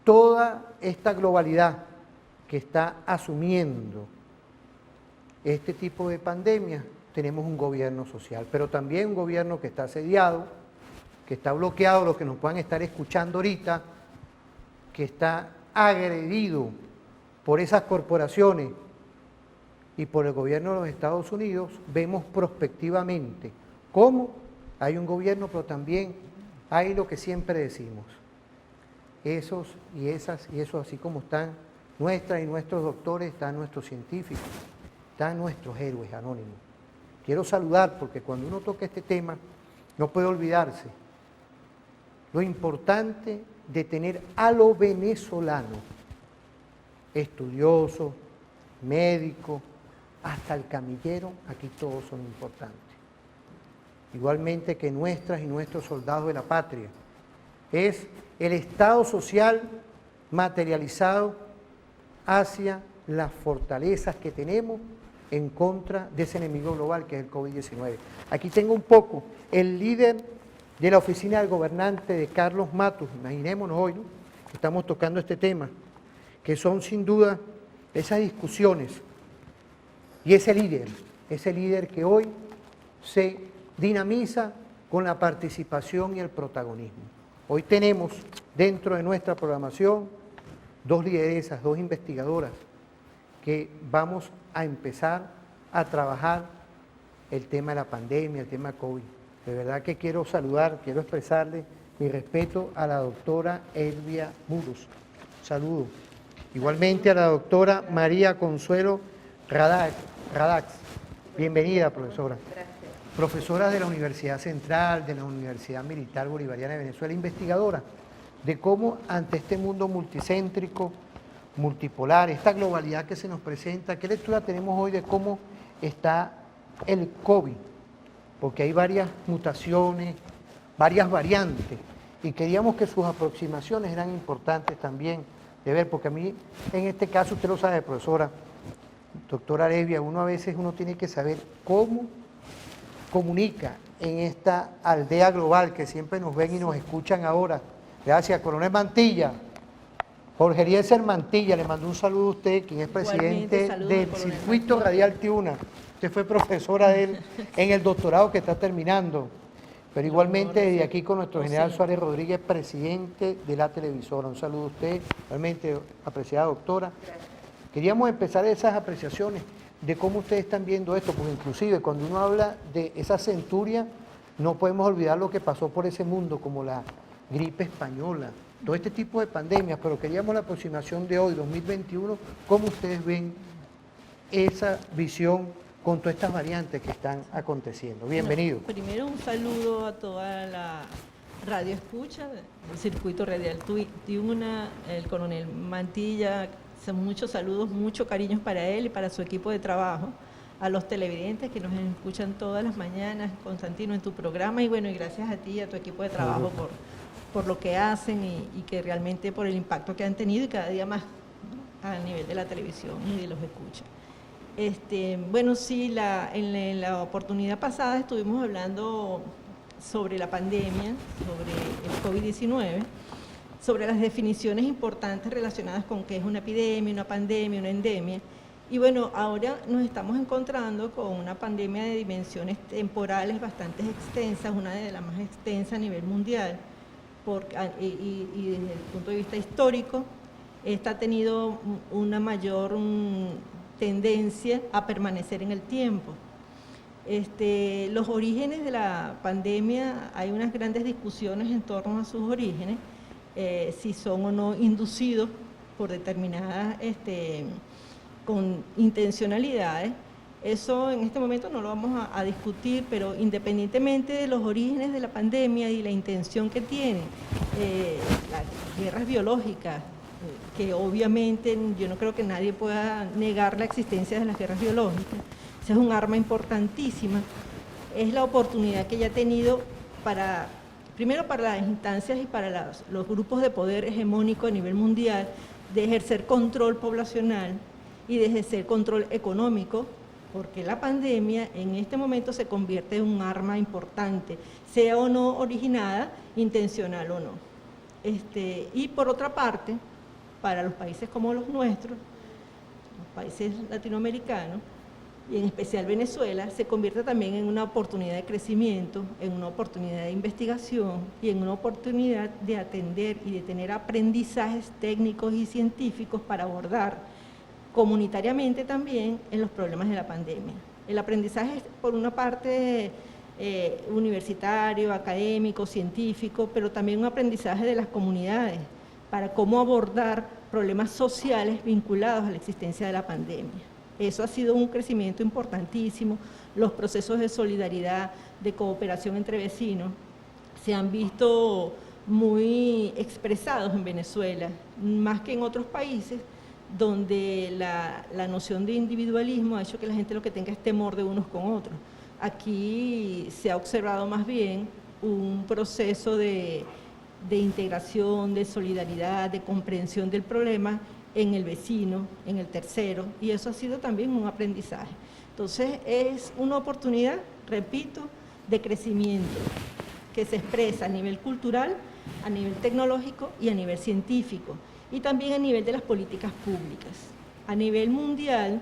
Toda esta globalidad que está asumiendo este tipo de pandemia, tenemos un gobierno social, pero también un gobierno que está asediado, que está bloqueado, los que nos puedan estar escuchando ahorita, que está agredido por esas corporaciones y por el gobierno de los Estados Unidos. Vemos prospectivamente cómo hay un gobierno, pero también hay lo que siempre decimos, esos, así como están nuestras y nuestros doctores, están nuestros científicos, están nuestros héroes anónimos. Quiero saludar porque cuando uno toca este tema no puede olvidarse lo importante de tener a lo venezolano, estudioso, médico, hasta el camillero, aquí todos son importantes. Igualmente que nuestras y nuestros soldados de la patria. Es el Estado social materializado hacia las fortalezas que tenemos en contra de ese enemigo global que es el COVID-19. Aquí tengo un poco el líder de la oficina del gobernante de Carlos Matus, imaginémonos hoy, ¿no?, que estamos tocando este tema, que son sin duda esas discusiones y ese líder que hoy se dinamiza con la participación y el protagonismo. Hoy tenemos dentro de nuestra programación dos lideresas, dos investigadoras que vamos a empezar a trabajar el tema de la pandemia, el tema COVID. De verdad que quiero saludar, quiero expresarle mi respeto a la doctora Elvia Muros. Saludo. Igualmente a la doctora María Consuelo Radax. Bienvenida, profesora. Gracias. Profesora de la Universidad Central, de la Universidad Militar Bolivariana de Venezuela, investigadora de cómo ante este mundo multicéntrico, multipolar, esta globalidad que se nos presenta, ¿qué lectura tenemos hoy de cómo está el COVID? Porque hay varias mutaciones, varias variantes, y queríamos que sus aproximaciones eran importantes también de ver, porque a mí, en este caso, usted lo sabe, profesora, doctora Arevia, uno a veces tiene que saber cómo comunica en esta aldea global que siempre nos ven y nos escuchan ahora. Gracias, coronel Mantilla. Jorge Eliezer Mantilla, le mando un saludo a usted, quien es presidente del Circuito Radial Tiuna. Usted fue profesora de él en el doctorado que está terminando. Pero igualmente desde aquí con nuestro general Suárez Rodríguez, presidente de la televisora. Un saludo a usted, realmente apreciada doctora. Queríamos empezar esas apreciaciones de cómo ustedes están viendo esto, porque inclusive cuando uno habla de esa centuria, no podemos olvidar lo que pasó por ese mundo, como la gripe española, todo este tipo de pandemias, pero queríamos la aproximación de hoy, 2021, cómo ustedes ven esa visión con todas estas variantes que están aconteciendo. Bienvenido. Bueno, primero un saludo a toda la radio escucha del Circuito Radial Tiuna, el coronel Mantilla. Muchos saludos, muchos cariños para él y para su equipo de trabajo, a los televidentes que nos escuchan todas las mañanas, Constantino, en tu programa, y bueno, y gracias a ti y a tu equipo de trabajo por lo que hacen y que realmente por el impacto que han tenido y cada día más, ¿no?, a nivel de la televisión y de los escuchas. Bueno, sí, en la oportunidad pasada estuvimos hablando sobre la pandemia, sobre el COVID-19, sobre las definiciones importantes relacionadas con qué es una epidemia, una pandemia, una endemia. Y bueno, ahora nos estamos encontrando con una pandemia de dimensiones temporales bastante extensas, una de las más extensas a nivel mundial, y desde el punto de vista histórico, esta ha tenido una mayor tendencia a permanecer en el tiempo. Los orígenes de la pandemia, hay unas grandes discusiones en torno a sus orígenes, si son o no inducidos por determinadas, con intencionalidades. Eso en este momento no lo vamos a discutir, pero independientemente de los orígenes de la pandemia y la intención que tiene, las guerras biológicas, que obviamente yo no creo que nadie pueda negar la existencia de las guerras biológicas, esa es un arma importantísima, es la oportunidad que ella ha tenido primero para las instancias y para los grupos de poder hegemónico a nivel mundial, de ejercer control poblacional y de ejercer control económico, porque la pandemia en este momento se convierte en un arma importante, sea o no originada, intencional o no. Y por otra parte, para los países como los nuestros, los países latinoamericanos, y en especial Venezuela, se convierte también en una oportunidad de crecimiento, en una oportunidad de investigación y en una oportunidad de atender y de tener aprendizajes técnicos y científicos para abordar comunitariamente también en los problemas de la pandemia. El aprendizaje es, por una parte, universitario, académico, científico, pero también un aprendizaje de las comunidades para cómo abordar problemas sociales vinculados a la existencia de la pandemia. Eso ha sido un crecimiento importantísimo. Los procesos de solidaridad, de cooperación entre vecinos, se han visto muy expresados en Venezuela, más que en otros países, donde la noción de individualismo ha hecho que la gente lo que tenga es temor de unos con otros. Aquí se ha observado más bien un proceso de integración, de solidaridad, de comprensión del problema en el vecino, en el tercero, y eso ha sido también un aprendizaje. Entonces es una oportunidad, repito, de crecimiento que se expresa a nivel cultural, a nivel tecnológico y a nivel científico, y también a nivel de las políticas públicas. A nivel mundial,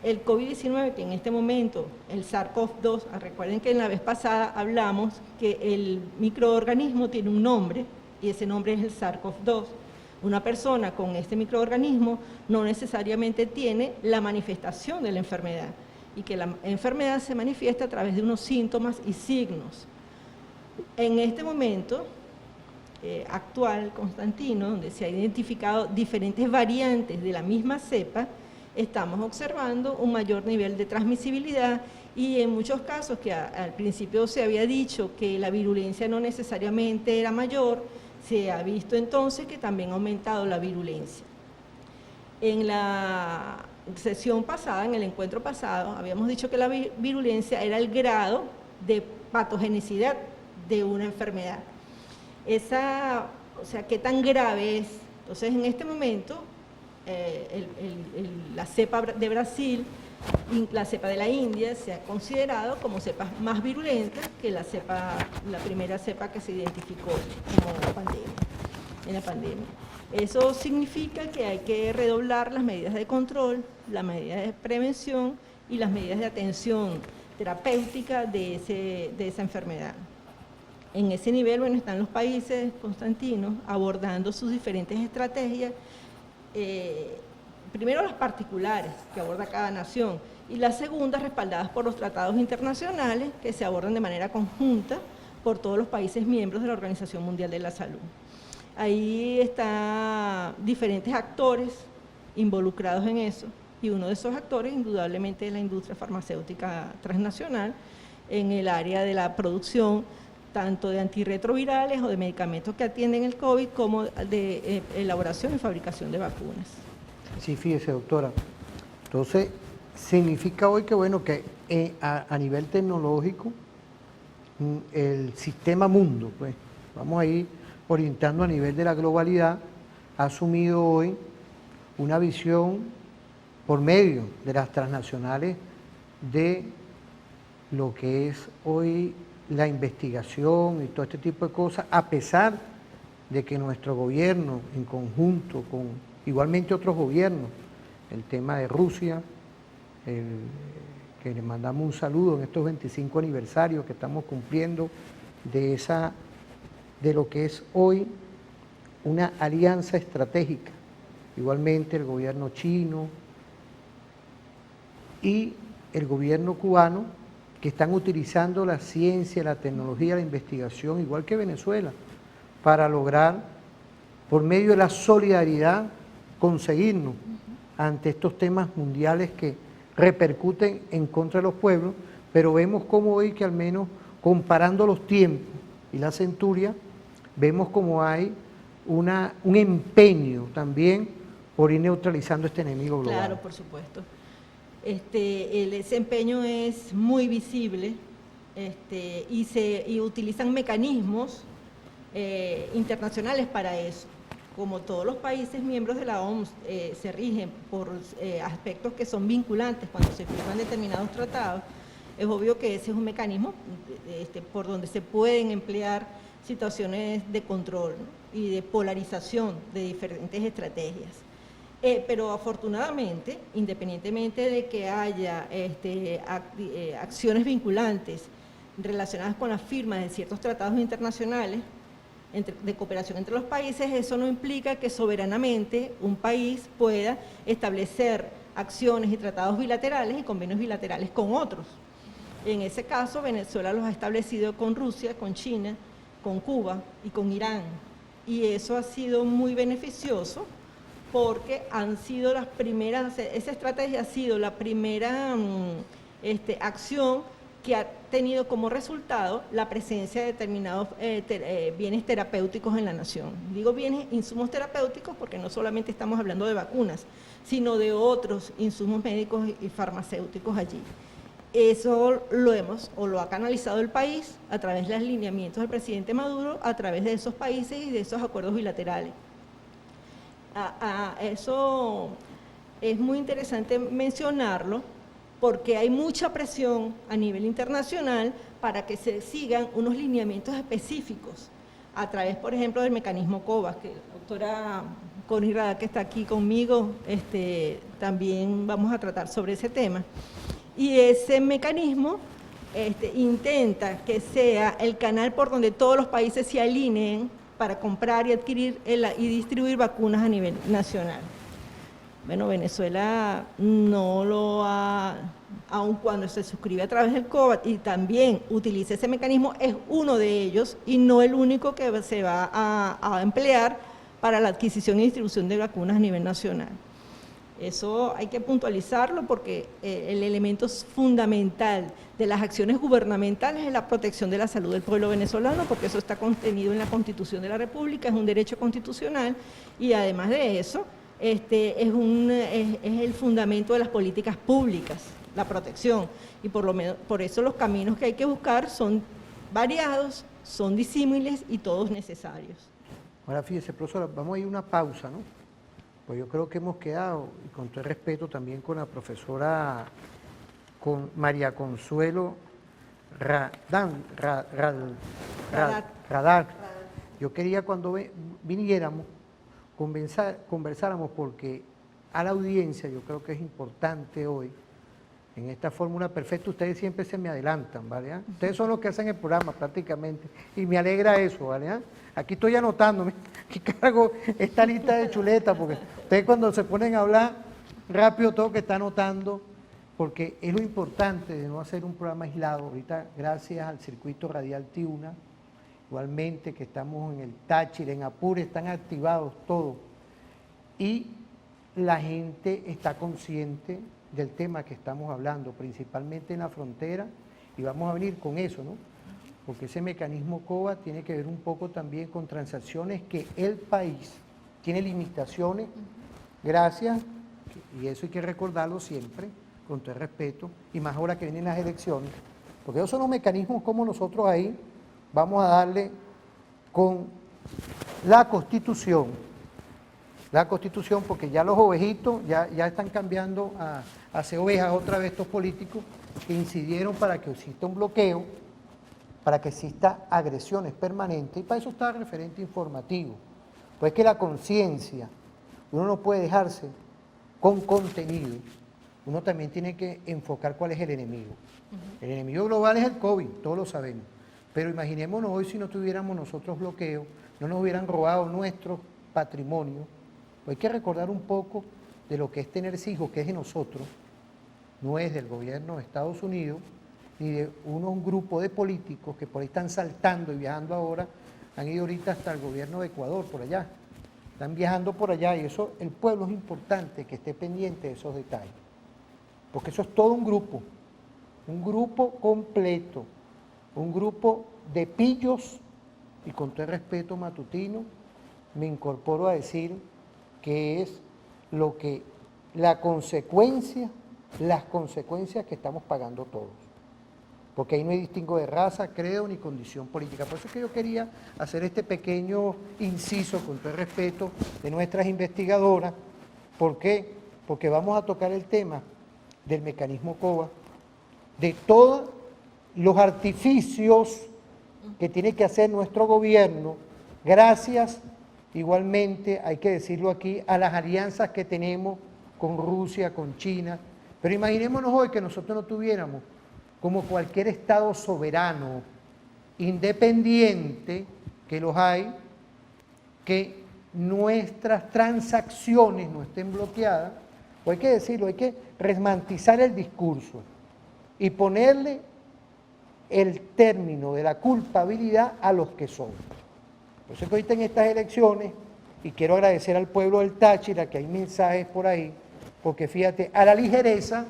el COVID-19, que en este momento, el SARS-CoV-2, recuerden que en la vez pasada hablamos que el microorganismo tiene un nombre, y ese nombre es el SARS-CoV-2. Una persona con este microorganismo no necesariamente tiene la manifestación de la enfermedad, y que la enfermedad se manifiesta a través de unos síntomas y signos. En este momento actual, Constantino, donde se ha identificado diferentes variantes de la misma cepa, estamos observando un mayor nivel de transmisibilidad y en muchos casos que al principio se había dicho que la virulencia no necesariamente era mayor, se ha visto entonces que también ha aumentado la virulencia. En la sesión pasada, en el encuentro pasado, habíamos dicho que la virulencia era el grado de patogenicidad de una enfermedad. O sea, ¿qué tan grave es? Entonces, en este momento, la cepa de Brasil y la cepa de la India se ha considerado como cepas más virulentas que la primera cepa que se identificó como en la pandemia. Eso significa que hay que redoblar las medidas de control, las medidas de prevención y las medidas de atención terapéutica de esa enfermedad. En ese nivel, bueno, están los países, Constantino, abordando sus diferentes estrategias, primero las particulares que aborda cada nación y las segundas respaldadas por los tratados internacionales que se abordan de manera conjunta por todos los países miembros de la Organización Mundial de la Salud. Ahí están diferentes actores involucrados en eso y uno de esos actores indudablemente es la industria farmacéutica transnacional en el área de la producción tanto de antirretrovirales o de medicamentos que atienden el COVID como de elaboración y fabricación de vacunas. Sí, fíjese, doctora. Entonces, significa hoy que, bueno, que a nivel tecnológico, el sistema mundo, pues, vamos a ir orientando a nivel de la globalidad, ha asumido hoy una visión por medio de las transnacionales de lo que es hoy la investigación y todo este tipo de cosas, a pesar de que nuestro gobierno, en conjunto con igualmente otros gobiernos, el tema de Rusia, que le mandamos un saludo en estos 25 aniversarios que estamos cumpliendo de lo que es hoy una alianza estratégica, igualmente el gobierno chino y el gobierno cubano, que están utilizando la ciencia, la tecnología, la investigación, igual que Venezuela, para lograr, por medio de la solidaridad, conseguirnos ante estos temas mundiales que repercuten en contra de los pueblos, pero vemos como hoy que al menos comparando los tiempos y la centuria, vemos como hay un empeño también por ir neutralizando este enemigo global. Claro, por supuesto. El desempeño es muy visible y utilizan mecanismos internacionales para eso. Como todos los países miembros de la OMS se rigen por aspectos que son vinculantes cuando se firman determinados tratados, es obvio que ese es un mecanismo por donde se pueden emplear situaciones de control, ¿no? Y de polarización de diferentes estrategias. Pero afortunadamente, independientemente de que haya acciones vinculantes relacionadas con la firma de ciertos tratados internacionales de cooperación entre los países, eso no implica que soberanamente un país pueda establecer acciones y tratados bilaterales y convenios bilaterales con otros. En ese caso, Venezuela los ha establecido con Rusia, con China, con Cuba y con Irán. Y eso ha sido muy beneficioso porque han sido las primeras, esa estrategia ha sido la primera acción que ha tenido como resultado la presencia de determinados bienes terapéuticos en la nación. Digo bienes, insumos terapéuticos porque no solamente estamos hablando de vacunas, sino de otros insumos médicos y farmacéuticos allí. Eso lo ha canalizado el país a través de los lineamientos del presidente Maduro, a través de esos países y de esos acuerdos bilaterales. Eso es muy interesante mencionarlo porque hay mucha presión a nivel internacional para que se sigan unos lineamientos específicos a través, por ejemplo, del mecanismo COVAX, que la doctora Connie Radar, que está aquí conmigo, también vamos a tratar sobre ese tema. Y ese mecanismo intenta que sea el canal por donde todos los países se alineen para comprar y adquirir y distribuir vacunas a nivel nacional. Bueno, Venezuela no lo ha, aun cuando se suscribe a través del COVAX y también utiliza ese mecanismo, es uno de ellos y no el único que se va a emplear para la adquisición y distribución de vacunas a nivel nacional. Eso hay que puntualizarlo porque el elemento fundamental de las acciones gubernamentales es la protección de la salud del pueblo venezolano, porque eso está contenido en la Constitución de la República, es un derecho constitucional y además de eso es el fundamento de las políticas públicas, la protección, y por eso los caminos que hay que buscar son variados, son disímiles y todos necesarios. Ahora fíjese, profesora, vamos a ir a una pausa, ¿no? Pues yo creo que hemos quedado, y con todo el respeto también con la profesora, con María Consuelo Radar. Yo quería cuando viniéramos, conversáramos porque a la audiencia yo creo que es importante hoy, en esta fórmula perfecta, ustedes siempre se me adelantan, ¿vale? Ustedes son los que hacen el programa prácticamente, y me alegra eso, ¿vale? Aquí estoy anotando, aquí cargo esta lista de chuletas, porque ustedes cuando se ponen a hablar, rápido todo que está anotando, porque es lo importante de no hacer un programa aislado. Ahorita, gracias al circuito radial Tiuna, igualmente que estamos en el Táchira, en Apure, están activados todos, y la gente está consciente del tema que estamos hablando, principalmente en la frontera, y vamos a venir con eso, ¿no? Porque ese mecanismo COVA tiene que ver un poco también con transacciones que el país tiene limitaciones, gracias, y eso hay que recordarlo siempre, con todo el respeto, y más ahora que vienen las elecciones, porque esos son los mecanismos como nosotros ahí vamos a darle con la Constitución, porque ya los ovejitos ya están cambiando a ser ovejas otra vez estos políticos que incidieron para que exista un bloqueo, para que exista agresiones permanentes, y para eso está el referente informativo. Pues que la conciencia, uno no puede dejarse con contenido, uno también tiene que enfocar cuál es el enemigo. El enemigo global es el COVID, todos lo sabemos, pero imaginémonos hoy si no tuviéramos nosotros bloqueo, no nos hubieran robado nuestro patrimonio. Pues hay que recordar un poco de lo que es tener hijos, que es de nosotros, no es del gobierno de Estados Unidos, ni de un grupo de políticos que por ahí están saltando y viajando ahora, han ido ahorita hasta el gobierno de Ecuador, por allá, están viajando por allá, y eso, el pueblo es importante que esté pendiente de esos detalles, porque eso es todo un grupo completo, un grupo de pillos, y con todo el respeto matutino, me incorporo a decir que es las consecuencias que estamos pagando todos. porque ahí no hay distingo de raza, credo ni condición política. Por eso es que yo quería hacer este pequeño inciso, con todo el respeto de nuestras investigadoras. ¿Por qué? Porque vamos a tocar el tema del mecanismo COVA, de todos los artificios que tiene que hacer nuestro gobierno, gracias, igualmente, hay que decirlo aquí, a las alianzas que tenemos con Rusia, con China. Pero imaginémonos hoy que nosotros no tuviéramos, como cualquier Estado soberano, independiente, que los hay, que nuestras transacciones no estén bloqueadas, o hay que decirlo, hay que resmantizar el discurso y ponerle el término de la culpabilidad a los que son. Por eso es que ahorita en estas elecciones, y quiero agradecer al pueblo del Táchira, que hay mensajes por ahí, porque fíjate, a la ligereza,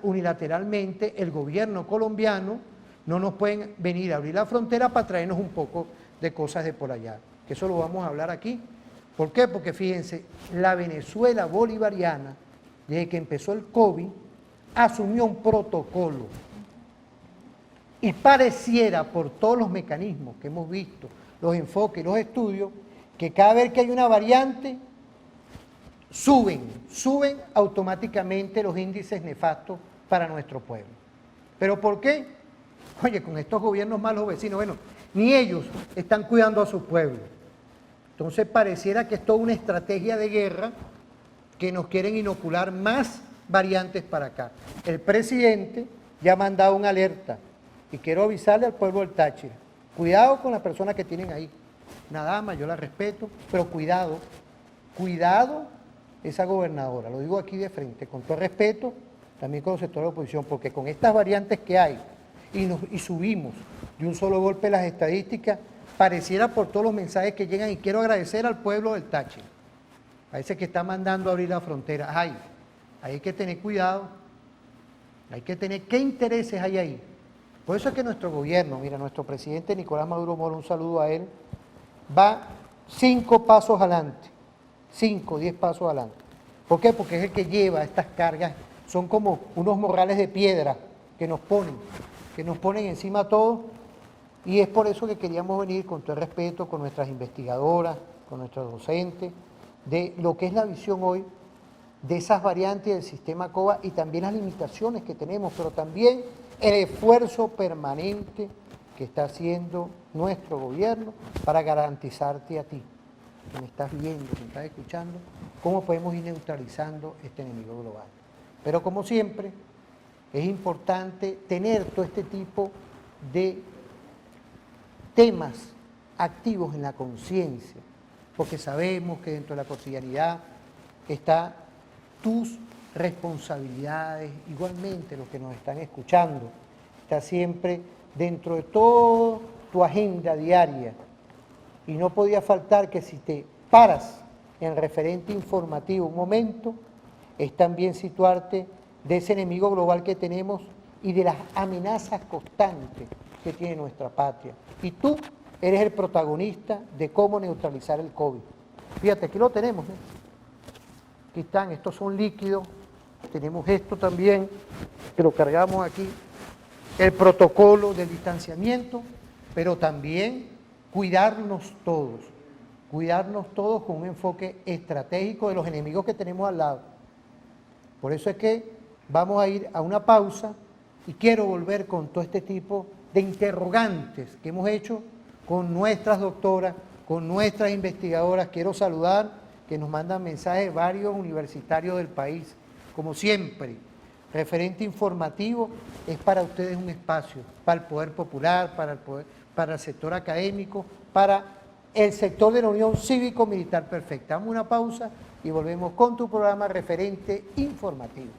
unilateralmente, el gobierno colombiano no nos pueden venir a abrir la frontera para traernos un poco de cosas de por allá, que eso lo vamos a hablar aquí. ¿Por qué? Porque fíjense, la Venezuela bolivariana, desde que empezó el COVID, asumió un protocolo y pareciera, por todos los mecanismos que hemos visto, los enfoques, los estudios, que cada vez que hay una variante, suben automáticamente los índices nefastos para nuestro pueblo. ¿Pero por qué? Oye, con estos gobiernos malos vecinos, bueno, ni ellos están cuidando a su pueblo. Entonces pareciera que es toda una estrategia de guerra que nos quieren inocular más variantes para acá. El presidente ya ha mandado una alerta y quiero avisarle al pueblo del Táchira, cuidado con las personas que tienen ahí. Una dama, yo la respeto, pero cuidado esa gobernadora, lo digo aquí de frente, con todo respeto, también con los sectores de la oposición, porque con estas variantes que hay y subimos de un solo golpe las estadísticas, pareciera por todos los mensajes que llegan, y quiero agradecer al pueblo del Táchira, a ese que está mandando a abrir la frontera. Ay, hay que tener cuidado, hay que tener qué intereses hay ahí. Por eso es que nuestro gobierno, mira, nuestro presidente Nicolás Maduro Moro, un saludo a él, va 5 pasos adelante, 5, 10 pasos adelante. ¿Por qué? Porque es el que lleva estas cargas, son como unos morrales de piedra que nos ponen encima todo, y es por eso que queríamos venir con todo el respeto, con nuestras investigadoras, con nuestros docentes, de lo que es la visión hoy de esas variantes del sistema COVA y también las limitaciones que tenemos, pero también el esfuerzo permanente que está haciendo nuestro gobierno para garantizarte a ti, que me estás viendo, que me estás escuchando, cómo podemos ir neutralizando este enemigo global. Pero como siempre, es importante tener todo este tipo de temas activos en la conciencia, porque sabemos que dentro de la cotidianidad está tus responsabilidades, igualmente los que nos están escuchando, está siempre dentro de toda tu agenda diaria, y no podía faltar que si te paras en referente informativo un momento, es también situarte de ese enemigo global que tenemos y de las amenazas constantes que tiene nuestra patria. Y tú eres el protagonista de cómo neutralizar el COVID. Fíjate, aquí lo tenemos, ¿eh? Aquí están, estos son líquidos, tenemos esto también, que lo cargamos aquí, el protocolo del distanciamiento, pero también cuidarnos todos con un enfoque estratégico de los enemigos que tenemos al lado. Por eso es que vamos a ir a una pausa y quiero volver con todo este tipo de interrogantes que hemos hecho con nuestras doctoras, con nuestras investigadoras. Quiero saludar que nos mandan mensajes varios universitarios del país. Como siempre, referente informativo es para ustedes un espacio, para el poder popular, para el sector académico, para el sector de la Unión Cívico-Militar Perfecta. Damos una pausa y volvemos con tu programa Referente Informativo.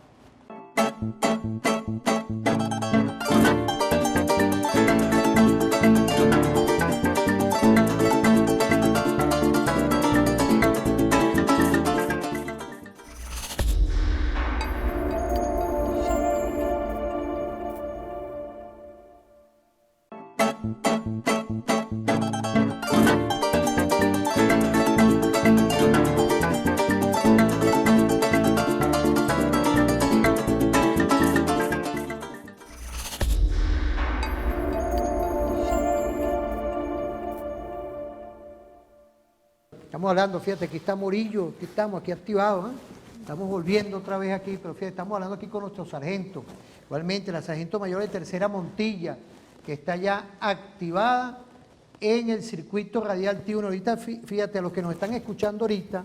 Estamos hablando, fíjate, aquí está Morillo, aquí estamos, aquí activados, ¿eh? Estamos volviendo otra vez aquí, pero fíjate, estamos hablando aquí con nuestro sargento. Igualmente, la sargento mayor de Tercera Montilla, que está ya activada en el circuito radial T1. Ahorita, fíjate, a los que nos están escuchando ahorita,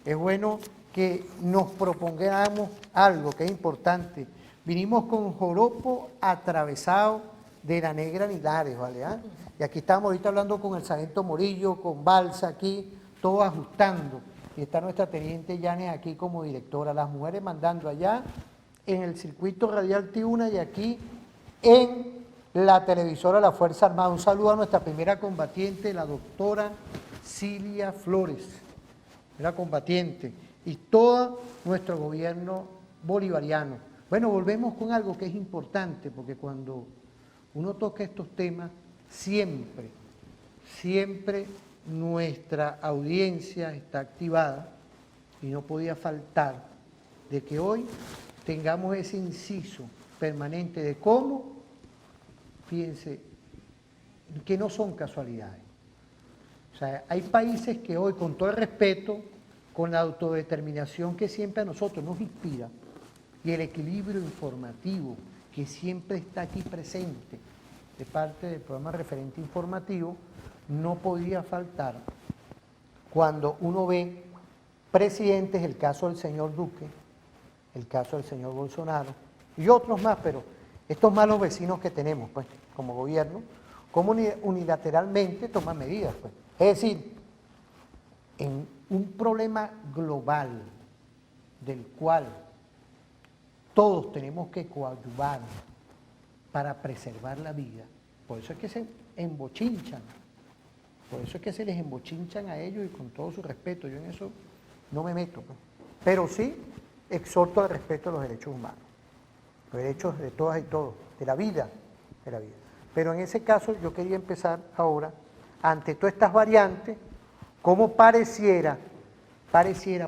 es bueno que nos propongamos algo que es importante. Vinimos con joropo atravesado de la Negra Linares, ¿vale? Y aquí estamos ahorita hablando con el sargento Morillo, con Balsa aquí, todo ajustando. Y está nuestra teniente Yanes aquí como directora, las mujeres mandando allá en el circuito radial T1 y aquí en la televisora de la Fuerza Armada. Un saludo a nuestra primera combatiente, la doctora Cilia Flores, era combatiente, y todo nuestro gobierno bolivariano. Bueno, volvemos con algo que es importante, porque cuando uno toca estos temas, siempre nuestra audiencia está activada y no podía faltar de que hoy tengamos ese inciso permanente de cómo, fíjense, que no son casualidades. O sea, hay países que hoy, con todo el respeto, con la autodeterminación que siempre a nosotros nos inspira y el equilibrio informativo que siempre está aquí presente de parte del programa Referente Informativo, no podía faltar cuando uno ve presidentes, el caso del señor Duque, el caso del señor Bolsonaro y otros más, pero estos malos vecinos que tenemos, pues, como gobierno, como unilateralmente toman medidas, pues. Es decir, en un problema global del cual todos tenemos que coadyuvar para preservar la vida, por eso es que se embochinchan, por eso es que se les embochinchan a ellos y con todo su respeto, yo en eso no me meto, pues. Pero sí exhorto al respeto a los derechos humanos, los derechos de todas y todos, de la vida, de la vida. Pero en ese caso yo quería empezar ahora, ante todas estas variantes, como pareciera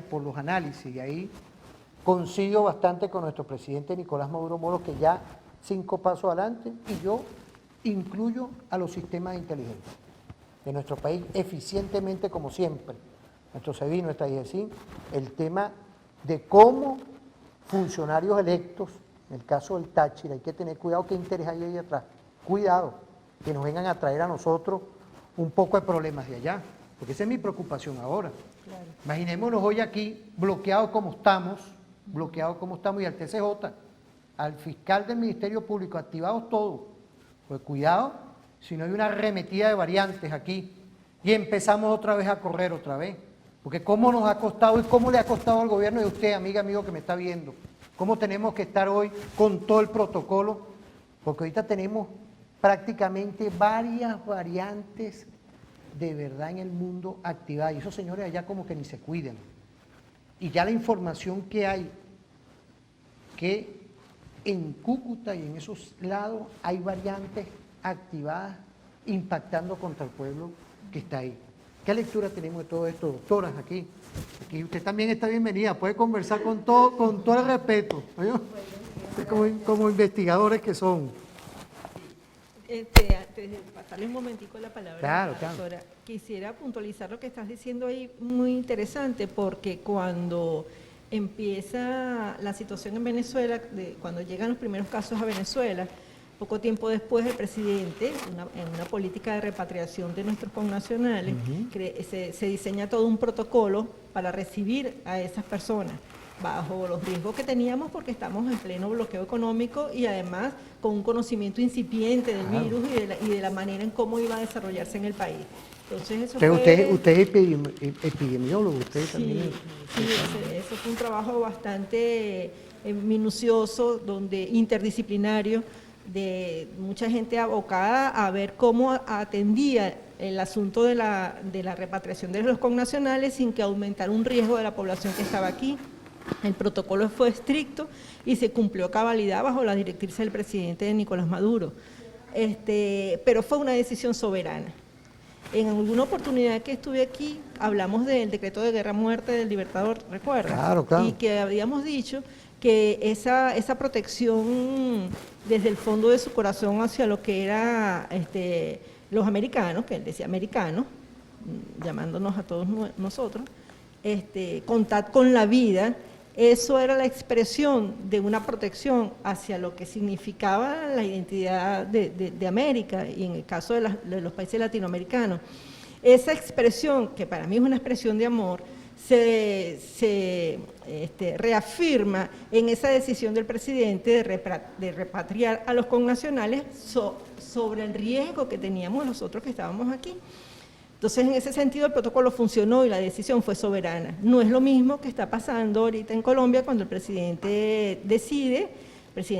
por los análisis, y ahí coincido bastante con nuestro presidente Nicolás Maduro Moros, que ya 5 pasos adelante, y yo incluyo a los sistemas de inteligencia de nuestro país eficientemente como siempre, nuestro SEBIN, nuestra IGECIN, el tema de cómo funcionarios electos, en el caso del Táchira, hay que tener cuidado qué interés hay ahí atrás, cuidado, que nos vengan a traer a nosotros un poco de problemas de allá, porque esa es mi preocupación ahora. Claro. Imaginémonos hoy aquí bloqueados como estamos, y al TCJ, al fiscal del Ministerio Público, activados todos. Pues cuidado, si no hay una arremetida de variantes aquí y empezamos otra vez a correr otra vez. Porque cómo nos ha costado y cómo le ha costado al gobierno de usted, amiga, amigo que me está viendo, cómo tenemos que estar hoy con todo el protocolo, porque ahorita tenemos prácticamente varias variantes de verdad en el mundo activadas. Y esos señores allá como que ni se cuidan. Y ya la información que hay, que en Cúcuta y en esos lados hay variantes activadas impactando contra el pueblo que está ahí. ¿Qué lectura tenemos de todo esto, doctoras, aquí? Aquí usted también está bienvenida, puede conversar con todo el respeto, ¿no? Como investigadores que son. Antes de pasarle un momentico la palabra, claro, doctora, quisiera puntualizar lo que estás diciendo ahí, muy interesante, porque cuando empieza la situación en Venezuela, cuando llegan los primeros casos a Venezuela, poco tiempo después el presidente, en una política de repatriación de nuestros connacionales, se diseña todo un protocolo para recibir a esas personas, bajo los riesgos que teníamos porque estamos en pleno bloqueo económico y además con un conocimiento incipiente del virus y de la manera en cómo iba a desarrollarse en el país. Entonces eso usted es epidemiólogo, usted también. Sí, eso fue un trabajo bastante minucioso, interdisciplinario, de mucha gente abocada a ver cómo atendía el asunto de la repatriación de los connacionales sin que aumentara un riesgo de la población que estaba aquí. El protocolo fue estricto y se cumplió a cabalidad bajo la directriz del presidente Nicolás Maduro, pero fue una decisión soberana. En alguna oportunidad que estuve aquí, hablamos del decreto de guerra muerte del Libertador, ¿recuerdas? Claro. Y que habíamos dicho que esa protección desde el fondo de su corazón hacia lo que era los americanos, que él decía americanos, llamándonos a todos nosotros, contar con la vida. Eso era la expresión de una protección hacia lo que significaba la identidad de América y en el caso de los países latinoamericanos. Esa expresión, que para mí es una expresión de amor, se reafirma en esa decisión del presidente de repatriar a los connacionales sobre el riesgo que teníamos nosotros que estábamos aquí. Entonces, en ese sentido, el protocolo funcionó y la decisión fue soberana. No es lo mismo que está pasando ahorita en Colombia cuando el presidente de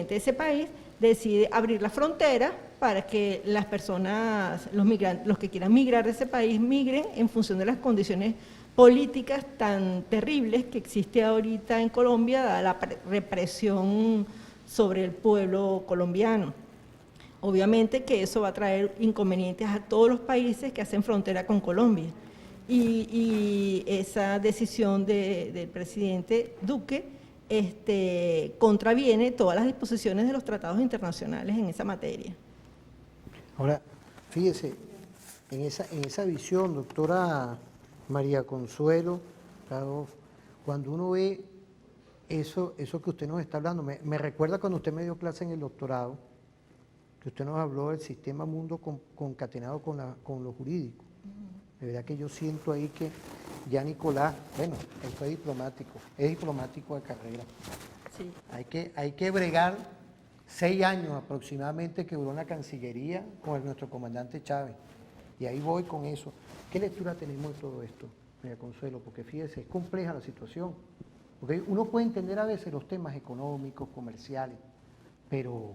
ese país, decide abrir la frontera para que las personas, los migrantes, los que quieran migrar de ese país, migren en función de las condiciones políticas tan terribles que existe ahorita en Colombia, dada la represión sobre el pueblo colombiano. Obviamente que eso va a traer inconvenientes a todos los países que hacen frontera con Colombia. Y esa decisión del presidente Duque contraviene todas las disposiciones de los tratados internacionales en esa materia. Ahora, fíjese, en esa visión, doctora María Consuelo, claro, cuando uno ve eso que usted nos está hablando, me recuerda cuando usted me dio clase en el doctorado, que usted nos habló del sistema mundo concatenado con lo jurídico. De verdad que yo siento ahí que ya Nicolás, bueno, él fue diplomático, es diplomático de carrera. Sí. Hay que bregar 6 años aproximadamente que duró la Cancillería con nuestro comandante Chávez. Y ahí voy con eso. ¿Qué lectura tenemos de todo esto, María Consuelo? Porque fíjese, es compleja la situación. Porque uno puede entender a veces los temas económicos, comerciales, pero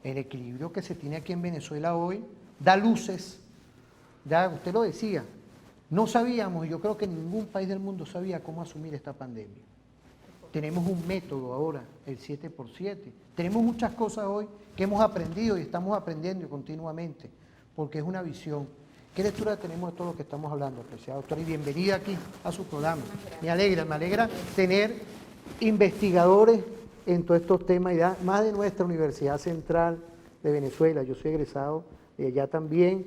el equilibrio que se tiene aquí en Venezuela hoy da luces. Ya usted lo decía, no sabíamos, y yo creo que ningún país del mundo sabía cómo asumir esta pandemia. Tenemos un método ahora, el 7x7. Tenemos muchas cosas hoy que hemos aprendido y estamos aprendiendo continuamente, porque es una visión. ¿Qué lectura tenemos de todo lo que estamos hablando, apreciada doctora? Y bienvenida aquí a su programa. Me alegra tener investigadores en todos estos temas, y más de nuestra Universidad Central de Venezuela. Yo soy egresado de allá también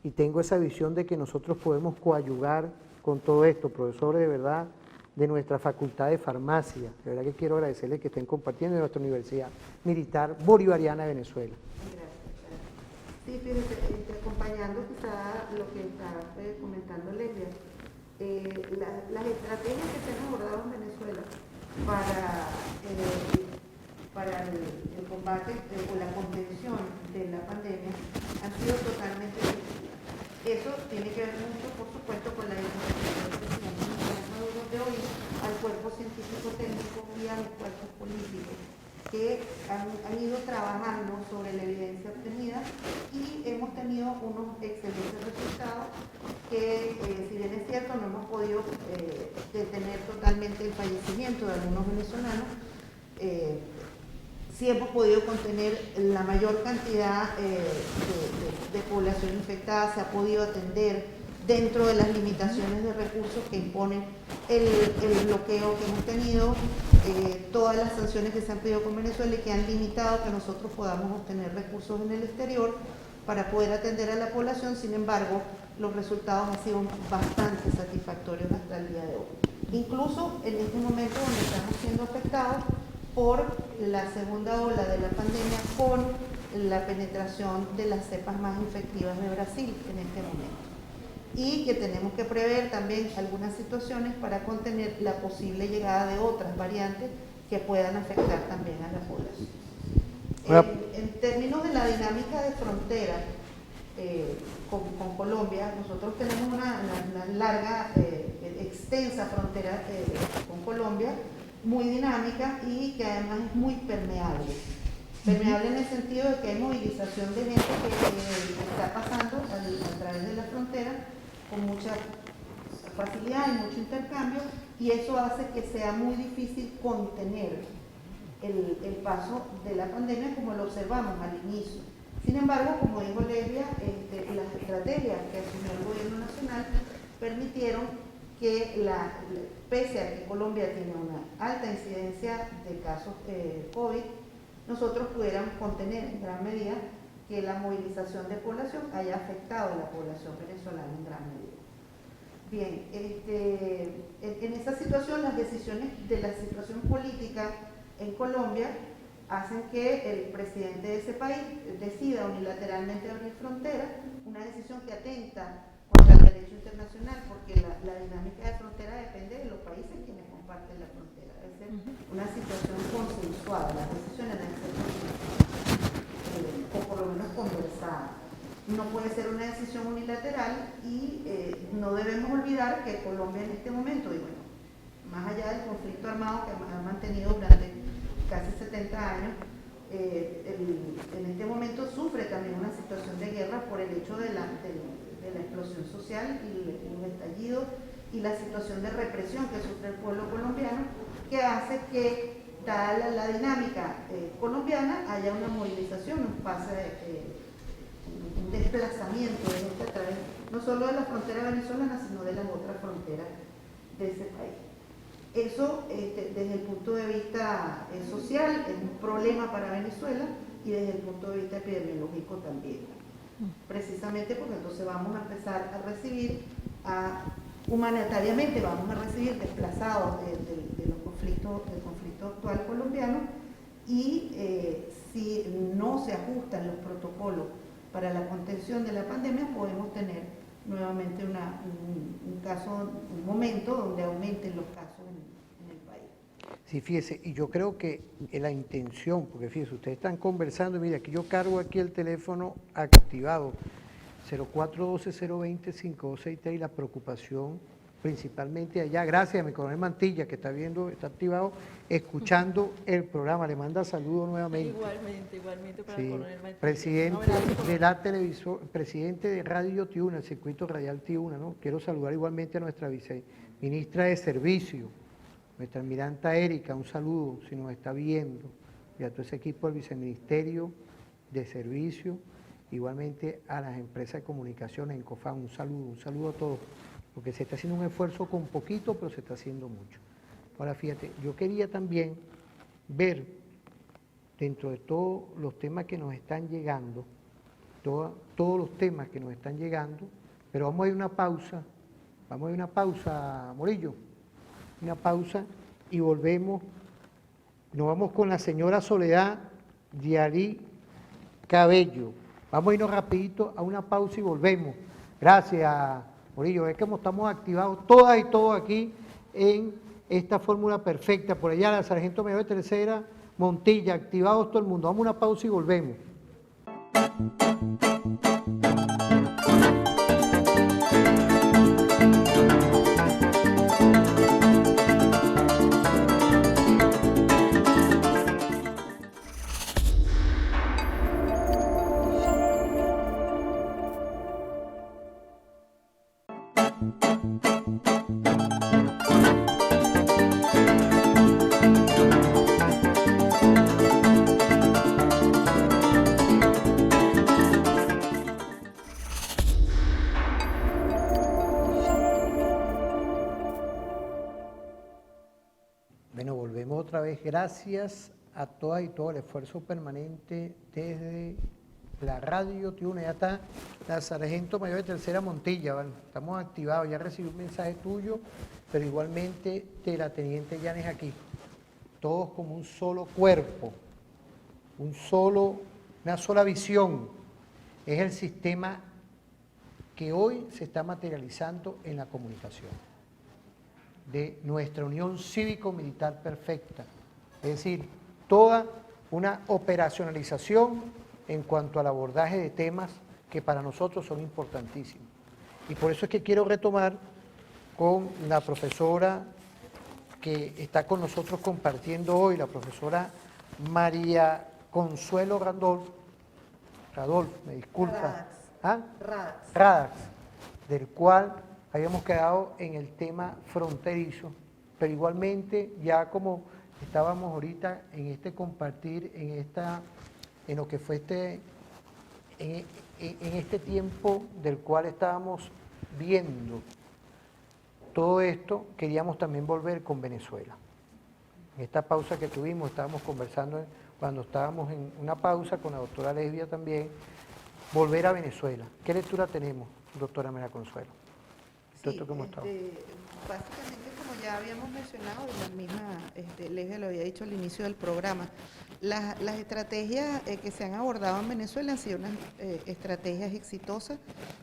y tengo esa visión de que nosotros podemos coadyuvar con todo esto. Profesores, de verdad, de nuestra Facultad de Farmacia, de verdad que quiero agradecerles que estén compartiendo en nuestra Universidad Militar Bolivariana de Venezuela. Gracias. Sí, fíjense, acompañando quizá lo que está comentando Lesbia, las estrategias que se han abordado en Venezuela para el combate o la contención de la pandemia han sido totalmente efectivas. Eso tiene que ver mucho, por supuesto, con la identificación del presidente Nicolás Maduro de hoy al cuerpo científico técnico y a los cuerpos políticos que han ido trabajando sobre la evidencia obtenida y hemos tenido unos excelentes resultados que, si bien es cierto, no hemos podido detener totalmente el fallecimiento de algunos venezolanos, sí hemos podido contener la mayor cantidad de población infectada, se ha podido atender dentro de las limitaciones de recursos que imponen el bloqueo que hemos tenido, todas las sanciones que se han pedido con Venezuela y que han limitado que nosotros podamos obtener recursos en el exterior para poder atender a la población. Sin embargo, los resultados han sido bastante satisfactorios hasta el día de hoy. Incluso en este momento donde estamos siendo afectados por la segunda ola de la pandemia con la penetración de las cepas más infectivas de Brasil en este momento. Y que tenemos que prever también algunas situaciones para contener la posible llegada de otras variantes que puedan afectar también a la población. En términos de la dinámica de frontera con Colombia, nosotros tenemos una larga, extensa frontera con Colombia, muy dinámica y que además es muy permeable. Permeable en el sentido de que hay movilización de gente que está pasando a través de la frontera con mucha facilidad y mucho intercambio, y eso hace que sea muy difícil contener el paso de la pandemia como lo observamos al inicio. Sin embargo, como dijo Lesbia, las estrategias que asumió el gobierno nacional permitieron que, pese a que Colombia tiene una alta incidencia de casos COVID, nosotros pudiéramos contener en gran medida que la movilización de población haya afectado a la población venezolana en gran medida. Bien, en esa situación las decisiones de la situación política en Colombia hacen que el presidente de ese país decida unilateralmente abrir fronteras, una decisión que atenta contra el derecho internacional, porque la dinámica de frontera depende de los países quienes comparten la frontera. Es decir, una situación consensuada, las decisiones deben ser o por lo menos conversadas. No puede ser una decisión unilateral y no debemos olvidar que Colombia en este momento, y bueno, más allá del conflicto armado que ha mantenido durante casi 70 años, en este momento sufre también una situación de guerra por el hecho de la explosión social y los estallidos y la situación de represión que sufre el pueblo colombiano, que hace que, dada la dinámica colombiana, haya una movilización, un desplazamiento de gente a través no solo de la frontera venezolana, sino de las otras fronteras de ese país. Eso, desde el punto de vista social, es un problema para Venezuela y desde el punto de vista epidemiológico también. Precisamente porque entonces vamos a empezar a recibir, humanitariamente vamos a recibir desplazados del conflicto actual colombiano y si no se ajustan los protocolos para la contención de la pandemia, podemos tener nuevamente un momento donde aumenten los casos en el país. Sí, fíjese, y yo creo que la intención, porque fíjese, ustedes están conversando, mire, aquí yo cargo aquí el teléfono activado, 0412-020-5263, y la preocupación principalmente allá, gracias a mi coronel Mantilla, que está viendo, está activado, escuchando el programa, le manda saludos nuevamente. Igualmente para el Sí, coronel Mantilla. presidente de la televisor, presidente de Radio Tiuna, el circuito radial Tiuna, ¿no? Quiero saludar igualmente a nuestra viceministra de Servicio, nuestra almiranta Erika, un saludo si nos está viendo, y a todo ese equipo del Viceministerio de Servicio, igualmente a las empresas de comunicaciones, en COFAN, un saludo a todos, porque se está haciendo un esfuerzo con poquito, pero se está haciendo mucho. Ahora fíjate, yo quería también ver, dentro de todos los temas que nos están llegando, todos los temas que nos están llegando, pero vamos a ir a una pausa, Morillo, una pausa y volvemos, nos vamos con la señora Soledad Diarí Cabello. Vamos a irnos rapidito a una pausa y volvemos. Gracias, Morillo, es como estamos activados todas y todos aquí en esta fórmula perfecta. Por allá la sargento mayor de tercera, Montilla, activados todo el mundo. Vamos a una pausa y volvemos. Bueno, volvemos otra vez. Gracias a todas y todo el esfuerzo permanente desde la Radio Tiuna. Ya está la sargento mayor de tercera Montilla, ¿vale? Estamos activados. Ya recibí un mensaje tuyo, pero igualmente de la teniente Yanes aquí. Todos como un solo cuerpo, una sola visión. Es el sistema que hoy se está materializando en la comunicación de nuestra unión cívico-militar perfecta, es decir, toda una operacionalización en cuanto al abordaje de temas que para nosotros son importantísimos. Y por eso es que quiero retomar con la profesora que está con nosotros compartiendo hoy, la profesora María Consuelo Radolf, me disculpa, Radax, del cual habíamos quedado en el tema fronterizo, pero igualmente ya como estábamos ahorita en este compartir, en lo que fue en este tiempo del cual estábamos viendo todo esto, queríamos también volver con Venezuela. En esta pausa que tuvimos, estábamos conversando cuando estábamos en una pausa con la doctora Lesbia también, volver a Venezuela. ¿Qué lectura tenemos, doctora María Consuelo? todo esto que hemos estado. Básicamente, como ya habíamos mencionado, y la misma Lesbia lo había dicho al inicio del programa, las estrategias que se han abordado en Venezuela han sido unas estrategias exitosas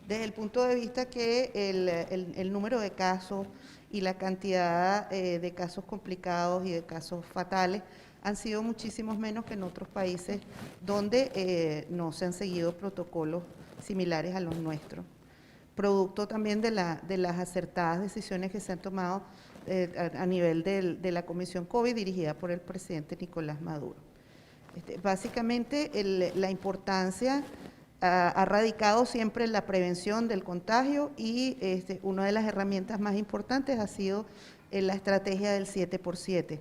desde el punto de vista que el número de casos y la cantidad de casos complicados y de casos fatales han sido muchísimos menos que en otros países donde no se han seguido protocolos similares a los nuestros. Producto también de las acertadas decisiones que se han tomado a nivel de la Comisión COVID dirigida por el presidente Nicolás Maduro. Básicamente la importancia ha radicado siempre en la prevención del contagio y una de las herramientas más importantes ha sido la estrategia del 7x7.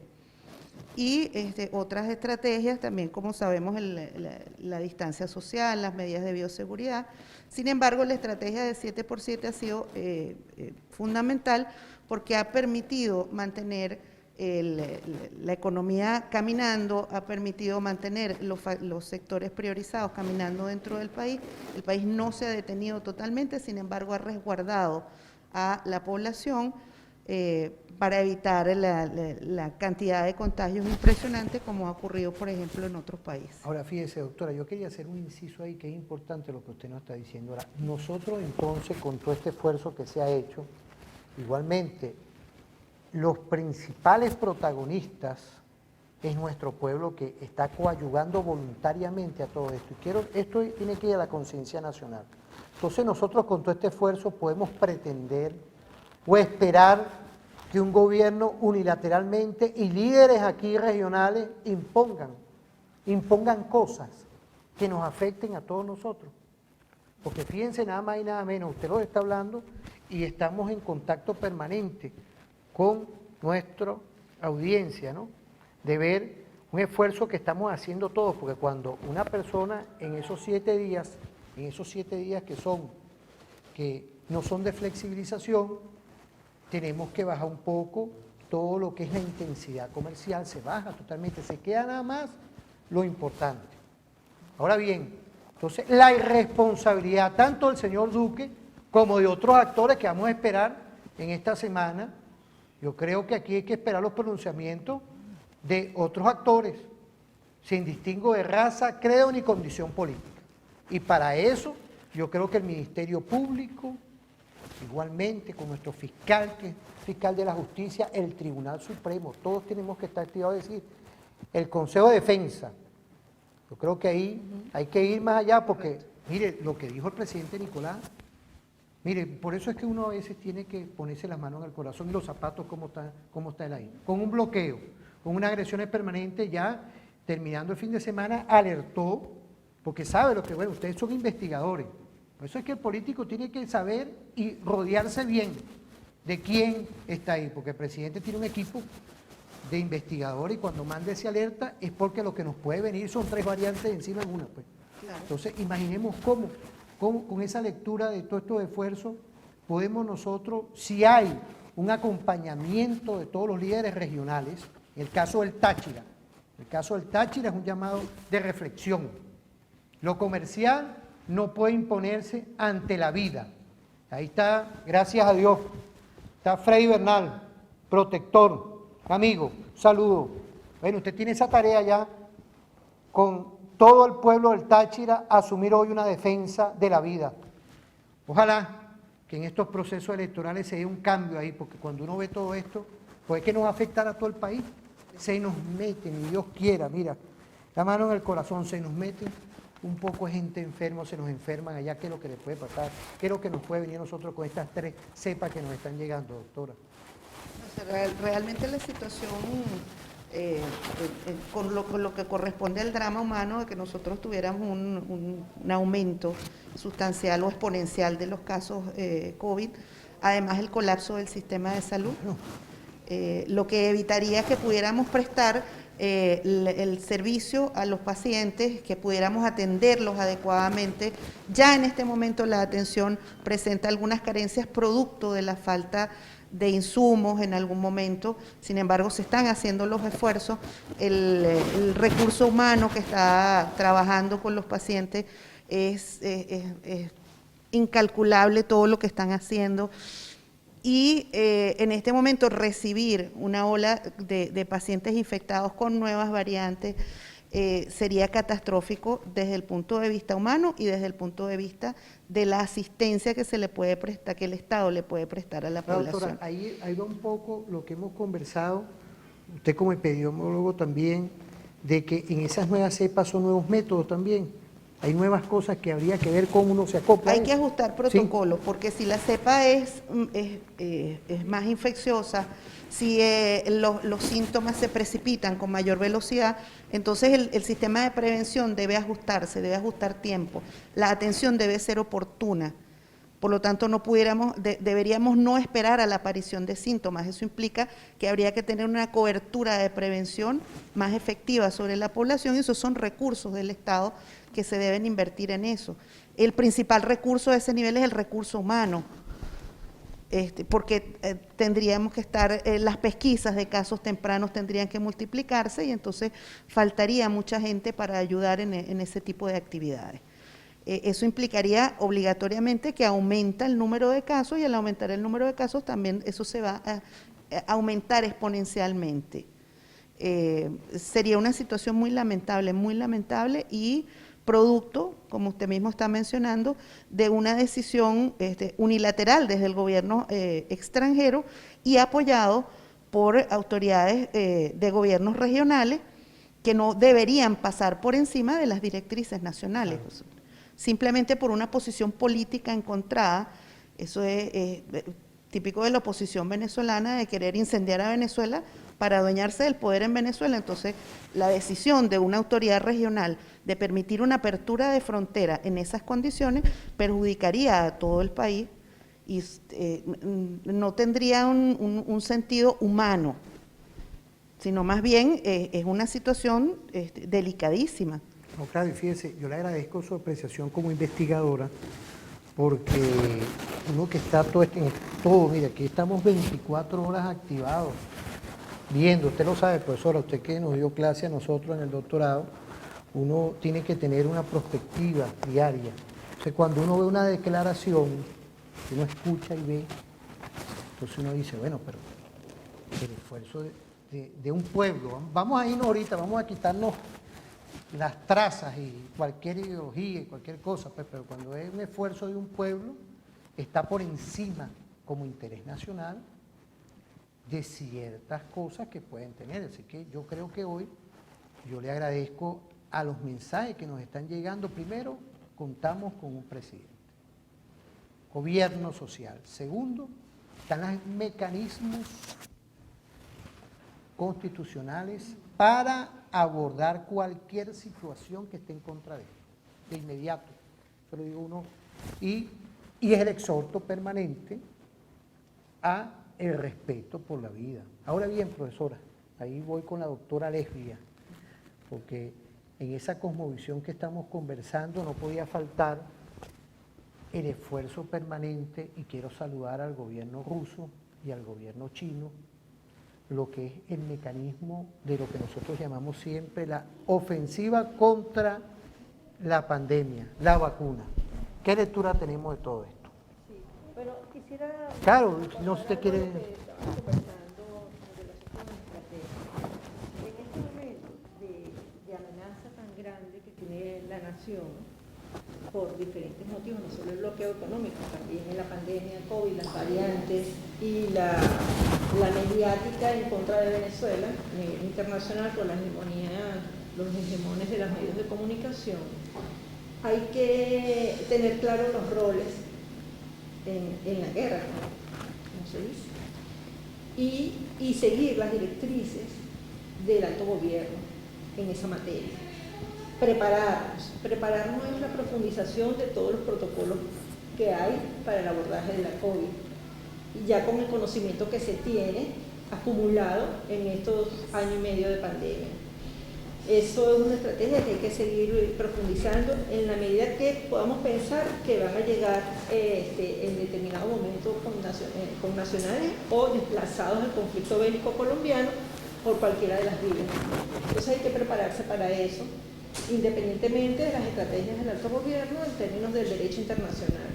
Y otras estrategias también, como sabemos, la distancia social, las medidas de bioseguridad. Sin embargo, la estrategia del 7x7 ha sido fundamental porque ha permitido mantener la economía caminando, ha permitido mantener los sectores priorizados caminando dentro del país. El país no se ha detenido totalmente, sin embargo, ha resguardado a la población para evitar la cantidad de contagios impresionante como ha ocurrido, por ejemplo, en otros países. Ahora, fíjese, doctora, yo quería hacer un inciso ahí que es importante lo que usted nos está diciendo. Ahora, nosotros entonces, con todo este esfuerzo que se ha hecho, igualmente, los principales protagonistas es nuestro pueblo que está coadyuvando voluntariamente a todo esto. Y esto tiene que ir a la conciencia nacional. Entonces nosotros con todo este esfuerzo podemos pretender o esperar que un gobierno unilateralmente y líderes aquí regionales impongan cosas que nos afecten a todos nosotros. Porque fíjense, nada más y nada menos, usted lo está hablando y estamos en contacto permanente con nuestra audiencia, ¿no? De ver un esfuerzo que estamos haciendo todos, porque cuando una persona en esos 7 días que no son de flexibilización, tenemos que bajar un poco todo lo que es la intensidad comercial, se baja totalmente, se queda nada más lo importante. Ahora bien, entonces la irresponsabilidad tanto del señor Duque como de otros actores que vamos a esperar en esta semana, yo creo que aquí hay que esperar los pronunciamientos de otros actores, sin distingo de raza, credo ni condición política. Y para eso yo creo que el Ministerio Público, igualmente con nuestro fiscal, que es fiscal de la justicia, el Tribunal Supremo, todos tenemos que estar activados, es decir, el Consejo de Defensa. Yo creo que ahí hay que ir más allá porque, mire, lo que dijo el presidente Nicolás, mire, por eso es que uno a veces tiene que ponerse las manos en el corazón y los zapatos, cómo está él ahí. Con un bloqueo, con una agresión permanente, ya terminando el fin de semana, alertó, porque sabe lo que, bueno, ustedes son investigadores. Por eso es que el político tiene que saber y rodearse bien de quién está ahí, porque el presidente tiene un equipo de investigadores y cuando manda esa alerta es porque lo que nos puede venir son 3 variantes encima de una. Pues. Claro. Entonces, imaginemos cómo con esa lectura de todos estos esfuerzos podemos nosotros, si hay un acompañamiento de todos los líderes regionales, en el caso del Táchira es un llamado de reflexión. Lo comercial no puede imponerse ante la vida. Ahí está, gracias a Dios, está Freddy Bernal, protector, amigo, saludo. Bueno, usted tiene esa tarea ya con todo el pueblo del Táchira, asumir hoy una defensa de la vida. Ojalá que en estos procesos electorales se dé un cambio ahí, porque cuando uno ve todo esto, pues es que nos va a afectar a todo el país. Se nos meten, y Dios quiera, mira, la mano en el corazón, se nos meten un poco de gente enferma, se nos enferman allá, ¿qué es lo que les puede pasar? ¿Qué es lo que nos puede venir a nosotros con estas 3 cepas que nos están llegando, doctora? Realmente la situación, con lo que corresponde al drama humano, de que nosotros tuviéramos un aumento sustancial o exponencial de los casos COVID, además el colapso del sistema de salud, lo que evitaría que pudiéramos prestar el servicio a los pacientes, que pudiéramos atenderlos adecuadamente. Ya en este momento la atención presenta algunas carencias producto de la falta de insumos en algún momento, sin embargo se están haciendo los esfuerzos, el recurso humano que está trabajando con los pacientes es incalculable todo lo que están haciendo. y en este momento recibir una ola de pacientes infectados con nuevas variantes sería catastrófico desde el punto de vista humano y desde el punto de vista de la asistencia que se le puede prestar, que el Estado le puede prestar a la población. Doctora, ahí va un poco lo que hemos conversado, usted como epidemiólogo también, de que en esas nuevas cepas son nuevos métodos también. Hay nuevas cosas que habría que ver cómo uno se acopla. Hay que ajustar protocolos, ¿sí? Porque si la cepa es más infecciosa, si los síntomas se precipitan con mayor velocidad, entonces el sistema de prevención debe ajustarse, debe ajustar tiempo. La atención debe ser oportuna. Por lo tanto, deberíamos no esperar a la aparición de síntomas. Eso implica que habría que tener una cobertura de prevención más efectiva sobre la población y esos son recursos del Estado que se deben invertir en eso. El principal recurso de ese nivel es el recurso humano, porque tendríamos que estar, las pesquisas de casos tempranos tendrían que multiplicarse y entonces faltaría mucha gente para ayudar en ese tipo de actividades. Eso implicaría obligatoriamente que aumenta el número de casos y al aumentar el número de casos también eso se va a aumentar exponencialmente. Sería una situación muy lamentable y producto, como usted mismo está mencionando, de una decisión unilateral desde el gobierno extranjero y apoyado por autoridades de gobiernos regionales que no deberían pasar por encima de las directrices nacionales. Claro. Simplemente por una posición política encontrada, eso es típico de la oposición venezolana, de querer incendiar a Venezuela para adueñarse del poder en Venezuela. Entonces, la decisión de una autoridad regional de permitir una apertura de frontera en esas condiciones perjudicaría a todo el país y no tendría un sentido humano, sino más bien es una situación delicadísima. No, claro, y fíjese, yo le agradezco su apreciación como investigadora, porque uno que está todo, mire, aquí estamos 24 horas activados, viendo, usted lo sabe, profesora, usted que nos dio clase a nosotros en el doctorado, uno tiene que tener una perspectiva diaria. O sea, cuando uno ve una declaración, uno escucha y ve, entonces uno dice, bueno, pero el esfuerzo de un pueblo, vamos a irnos ahorita, vamos a quitarnos las trazas y cualquier ideología y cualquier cosa, pues, pero cuando es un esfuerzo de un pueblo, está por encima como interés nacional de ciertas cosas que pueden tener. Así que yo creo que hoy yo le agradezco a los mensajes que nos están llegando. Primero, contamos con un presidente, gobierno social. Segundo, están los mecanismos constitucionales para abordar cualquier situación que esté en contra de él, de inmediato, eso lo digo uno, y es el exhorto permanente a el respeto por la vida. Ahora bien, profesora, ahí voy con la doctora Lesbia, porque en esa cosmovisión que estamos conversando no podía faltar el esfuerzo permanente, y quiero saludar al gobierno ruso y al gobierno chino, lo que es el mecanismo de lo que nosotros llamamos siempre la ofensiva contra la pandemia, la vacuna. ¿Qué lectura tenemos de todo esto? Sí, pero quisiera... Claro, no sé si usted quiere... En este momento de amenaza tan grande que tiene la nación, por diferentes motivos, no solo el bloqueo económico, también en la pandemia de COVID, las variantes y la mediática en contra de Venezuela, a nivel internacional, con la hegemonía, los hegemones de los medios de comunicación. Hay que tener claros los roles en la guerra, como se dice, y seguir las directrices del alto gobierno en esa materia. Prepararnos es la profundización de todos los protocolos que hay para el abordaje de la COVID, y ya con el conocimiento que se tiene acumulado en estos años y medio de pandemia. Eso es una estrategia que hay que seguir profundizando en la medida que podamos pensar que van a llegar en determinado momento con nacionales o desplazados del conflicto bélico colombiano por cualquiera de las vías. Entonces hay que prepararse para eso, independientemente de las estrategias del alto gobierno en términos del derecho internacional.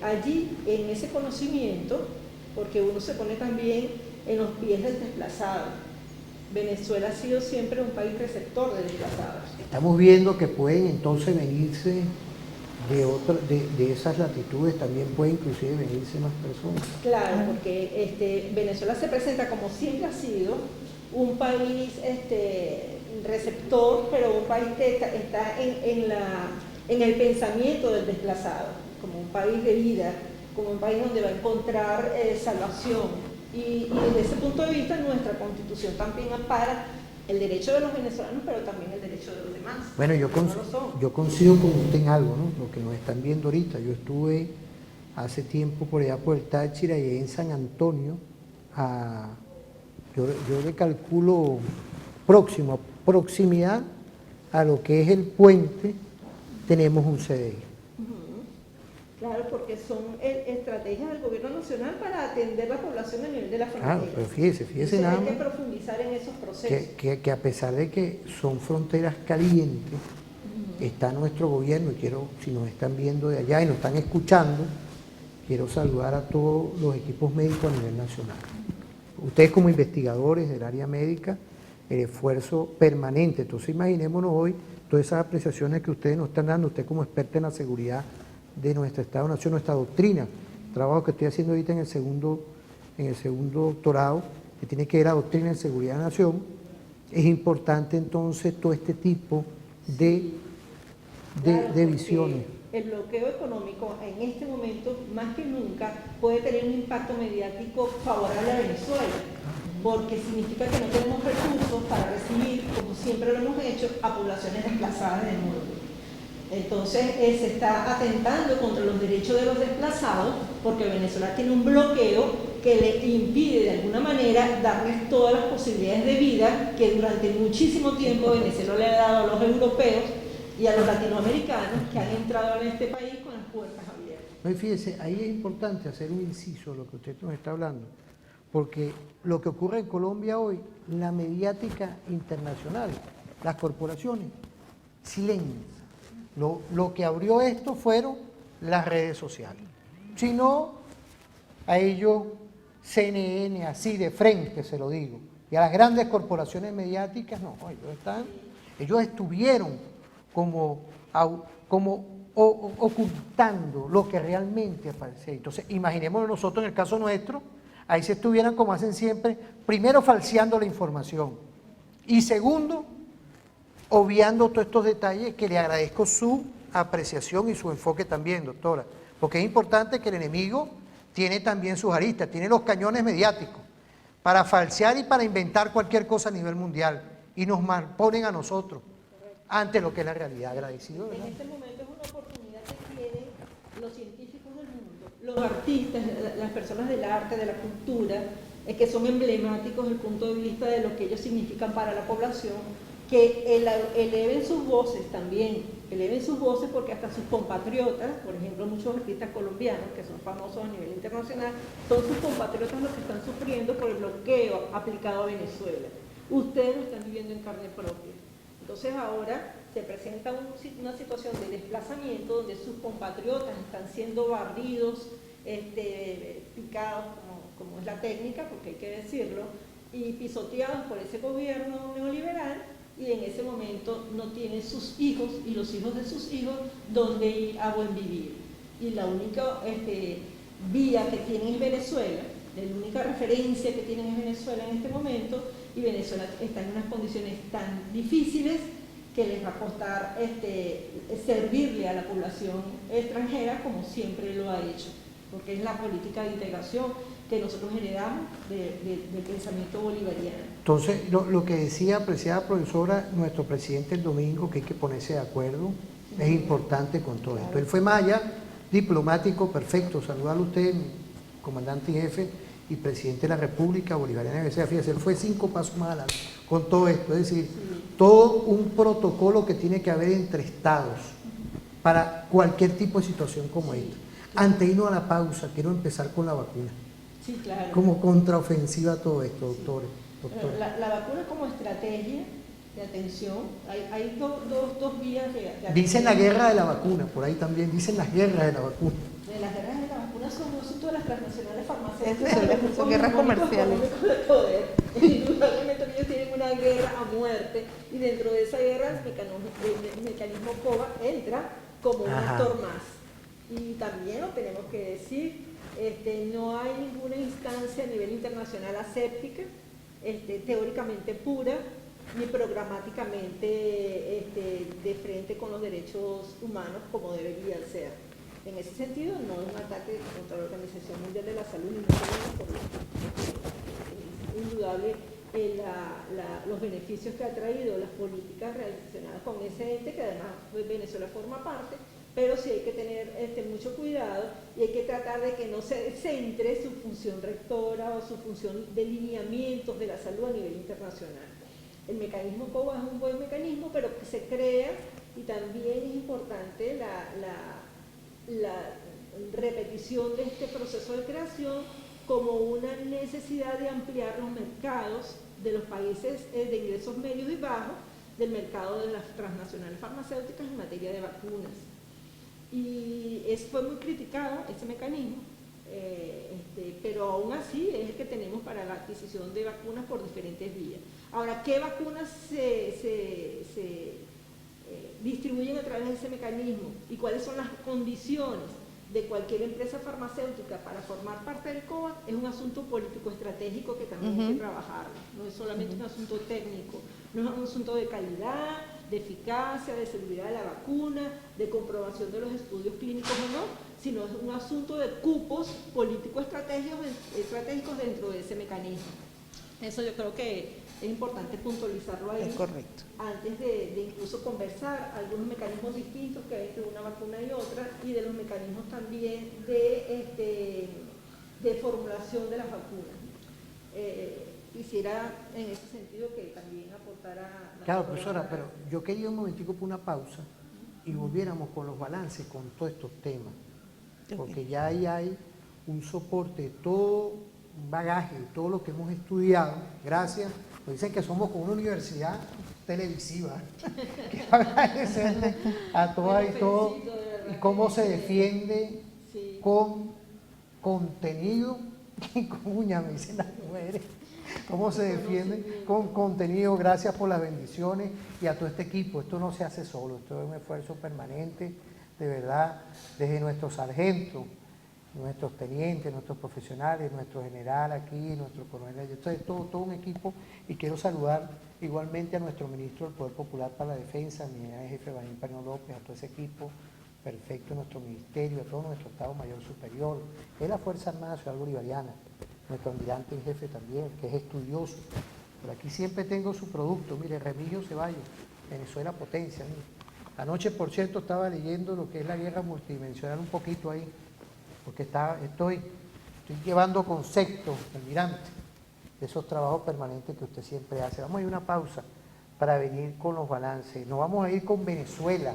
allí en ese conocimiento, porque uno se pone también en los pies del desplazado. Venezuela ha sido siempre un país receptor de desplazados. Estamos viendo que pueden entonces venirse de esas latitudes, también pueden inclusive venirse más personas. Claro, porque Venezuela se presenta, como siempre ha sido, un país receptor, pero un país que está en el pensamiento del desplazado, como un país de vida, como un país donde va a encontrar salvación. Y desde ese punto de vista, nuestra Constitución también ampara el derecho de los venezolanos, pero también el derecho de los demás. Bueno, yo coincido con usted en algo, ¿no? Lo que nos están viendo ahorita. Yo estuve hace tiempo por allá por el Táchira y en San Antonio, yo le calculo proximidad a lo que es el puente, tenemos un CDI. Claro, porque son estrategias del gobierno nacional para atender la población a nivel de la frontera. Claro, pero fíjese Entonces, nada más hay que profundizar en esos procesos. que a pesar de que son fronteras calientes, está nuestro gobierno, y quiero, si nos están viendo de allá y nos están escuchando, quiero saludar a todos los equipos médicos a nivel nacional. Ustedes como investigadores del área médica, el esfuerzo permanente. Entonces imaginémonos hoy todas esas apreciaciones que ustedes nos están dando, usted como experta en la seguridad de nuestro Estado-Nación, nuestra doctrina, trabajo que estoy haciendo ahorita en el segundo doctorado, que tiene que ver la doctrina en seguridad de la nación. Es importante entonces todo este tipo de visiones. El bloqueo económico en este momento, más que nunca, puede tener un impacto mediático favorable a Venezuela, porque significa que no tenemos recursos para recibir, como siempre lo hemos hecho, a poblaciones desplazadas del mundo. Entonces se está atentando contra los derechos de los desplazados, porque Venezuela tiene un bloqueo que le impide de alguna manera darles todas las posibilidades de vida que durante muchísimo tiempo Venezuela le ha dado a los europeos y a los latinoamericanos que han entrado en este país con las puertas abiertas. No, y fíjese, ahí es importante hacer un inciso lo que usted nos está hablando, porque lo que ocurre en Colombia hoy, la mediática internacional, las corporaciones, silencio. Lo que abrió esto fueron las redes sociales. Si no, a ellos, CNN, así de frente se lo digo, y a las grandes corporaciones mediáticas, no, ellos estuvieron como ocultando lo que realmente aparece. Entonces, imaginémonos nosotros en el caso nuestro, ahí se estuvieran, como hacen siempre, primero falseando la información y segundo, obviando todos estos detalles, que le agradezco su apreciación y su enfoque también, doctora, porque es importante que el enemigo tiene también sus aristas, tiene los cañones mediáticos para falsear y para inventar cualquier cosa a nivel mundial y nos ponen a nosotros ante lo que es la realidad. Agradecido, ¿verdad? En este momento es una oportunidad que tienen los científicos del mundo, los artistas, las personas del arte, de la cultura, que son emblemáticos desde el punto de vista de lo que ellos significan para la población, que eleven sus voces también, eleven sus voces porque hasta sus compatriotas, por ejemplo muchos artistas colombianos que son famosos a nivel internacional, son sus compatriotas los que están sufriendo por el bloqueo aplicado a Venezuela. Ustedes lo están viviendo en carne propia. Entonces ahora se presenta una situación de desplazamiento donde sus compatriotas están siendo barridos, picados, como es la técnica, porque hay que decirlo, y pisoteados por ese gobierno neoliberal, y en ese momento no tienen sus hijos y los hijos de sus hijos donde ir a buen vivir. Y la única vía que tienen es Venezuela, la única referencia que tienen es Venezuela en este momento, y Venezuela está en unas condiciones tan difíciles que les va a costar servirle a la población extranjera como siempre lo ha hecho, porque es la política de integración que nosotros heredamos del pensamiento bolivariano. Entonces, lo que decía, apreciada profesora, nuestro presidente el domingo, que hay que ponerse de acuerdo, es importante con todo esto. Él fue más allá, diplomático, perfecto, saludarlo a usted, comandante y jefe y presidente de la República Bolivariana de Venezuela. Fíjese, él fue 5 pasos más adelante con todo esto, es decir, todo un protocolo que tiene que haber entre estados para cualquier tipo de situación como esta. Antes de irnos a la pausa, quiero empezar con la vacuna. Sí, claro. Como contraofensiva a todo esto, doctores. La vacuna como estrategia de atención. Hay dos vías de atención. Dicen la guerra de la vacuna, por ahí también dicen las guerras de la vacuna. De las guerras de la vacuna son asuntos de las transnacionales farmacéuticas. Son guerras comerciales. Indudablemente ellos tienen una guerra a muerte y dentro de esa guerra el mecanismo COVA entra como un actor más. Y también lo tenemos que decir, no hay ninguna instancia a nivel internacional aséptica, teóricamente pura, ni programáticamente de frente con los derechos humanos como deberían ser. En ese sentido, no es un ataque contra la Organización Mundial de la Salud, ni mucho menos, porque es indudable los beneficios que ha traído las políticas relacionadas con ese ente, que además Venezuela forma parte, pero sí hay que tener mucho cuidado y hay que tratar de que no se centre su función rectora o su función de lineamientos de la salud a nivel internacional. El mecanismo COVA es un buen mecanismo, pero que se crea, y también es importante la repetición de este proceso de creación como una necesidad de ampliar los mercados de los países de ingresos medios y bajos del mercado de las transnacionales farmacéuticas en materia de vacunas. Y fue muy criticado ese mecanismo, pero aún así es el que tenemos para la adquisición de vacunas por diferentes vías. Ahora, ¿qué vacunas se distribuyen a través de ese mecanismo y cuáles son las condiciones de cualquier empresa farmacéutica para formar parte del COVAX? Es un asunto político-estratégico que también hay que trabajarlo. No es solamente un asunto técnico, no es un asunto de calidad, de eficacia, de seguridad de la vacuna, de comprobación de los estudios clínicos o no, sino es un asunto de cupos político-estratégicos dentro de ese mecanismo. Eso yo creo que es importante puntualizarlo ahí. Es correcto. Antes de incluso conversar algunos mecanismos distintos que hay entre una vacuna y otra, y de los mecanismos también de formulación de las vacunas. Quisiera en ese sentido que también aportara... Claro, profesora, pero yo quería un momentico por una pausa y volviéramos con los balances con todos estos temas, porque ya ahí hay un soporte de todo un bagaje, de todo lo que hemos estudiado, gracias. Nos dicen que somos como una universidad televisiva, que agradecerle a todas y todos, y cómo se defiende con contenido y con uñas, me dicen las mujeres, cómo se defiende con contenido. Gracias por las bendiciones y a todo este equipo. Esto no se hace solo, esto es un esfuerzo permanente, de verdad, desde nuestros sargentos, nuestros tenientes, nuestros profesionales, nuestro general aquí, nuestro coronel, esto es todo un equipo. Y quiero saludar igualmente a nuestro ministro del Poder Popular para la Defensa, mi jefe Banín Perno López, a todo ese equipo perfecto, nuestro ministerio, a todo nuestro Estado Mayor Superior, es la Fuerza Armada Nacional Bolivariana, nuestro almirante en jefe también, que es estudioso. Por aquí siempre tengo su producto, mire, Remigio Ceballos, Venezuela Potencia. Mire. Anoche, por cierto, estaba leyendo lo que es la guerra multidimensional un poquito ahí, porque estoy llevando conceptos, almirante, de esos trabajos permanentes que usted siempre hace. Vamos a ir a una pausa para venir con los balances. Nos vamos a ir con Venezuela,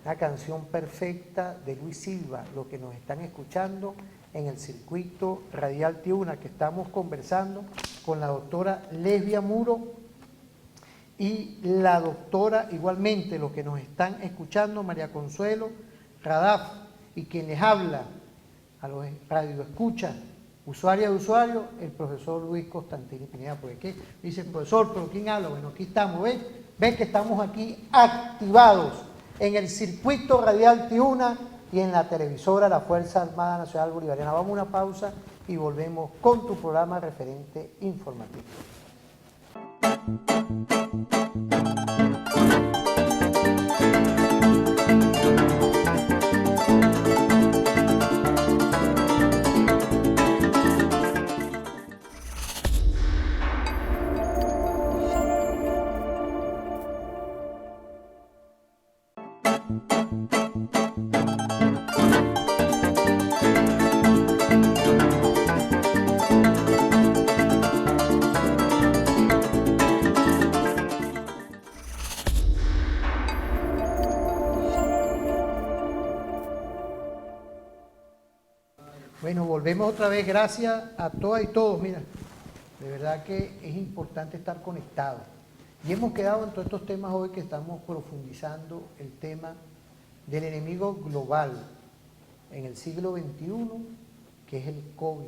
una canción perfecta de Luis Silva, lo que nos están escuchando en el circuito radial Tiuna, que estamos conversando con la doctora Lesbia Muro y la doctora, igualmente, los que nos están escuchando, María Consuelo Radaf, y quien les habla a los radioescuchas, usuaria de usuario, el profesor Luis Constantini Pineda. Porque ¿qué? Dice, profesor, ¿pero quién habla? Bueno, aquí estamos, ¿ven que estamos aquí activados en el circuito radial Tiuna y en la televisora La Fuerza Armada Nacional Bolivariana? Vamos a una pausa y volvemos con tu programa referente informativo. Bueno, volvemos otra vez, gracias a todas y todos. Mira, de verdad que es importante estar conectados. Y hemos quedado en todos estos temas hoy que estamos profundizando el tema del enemigo global en el siglo XXI, que es el COVID,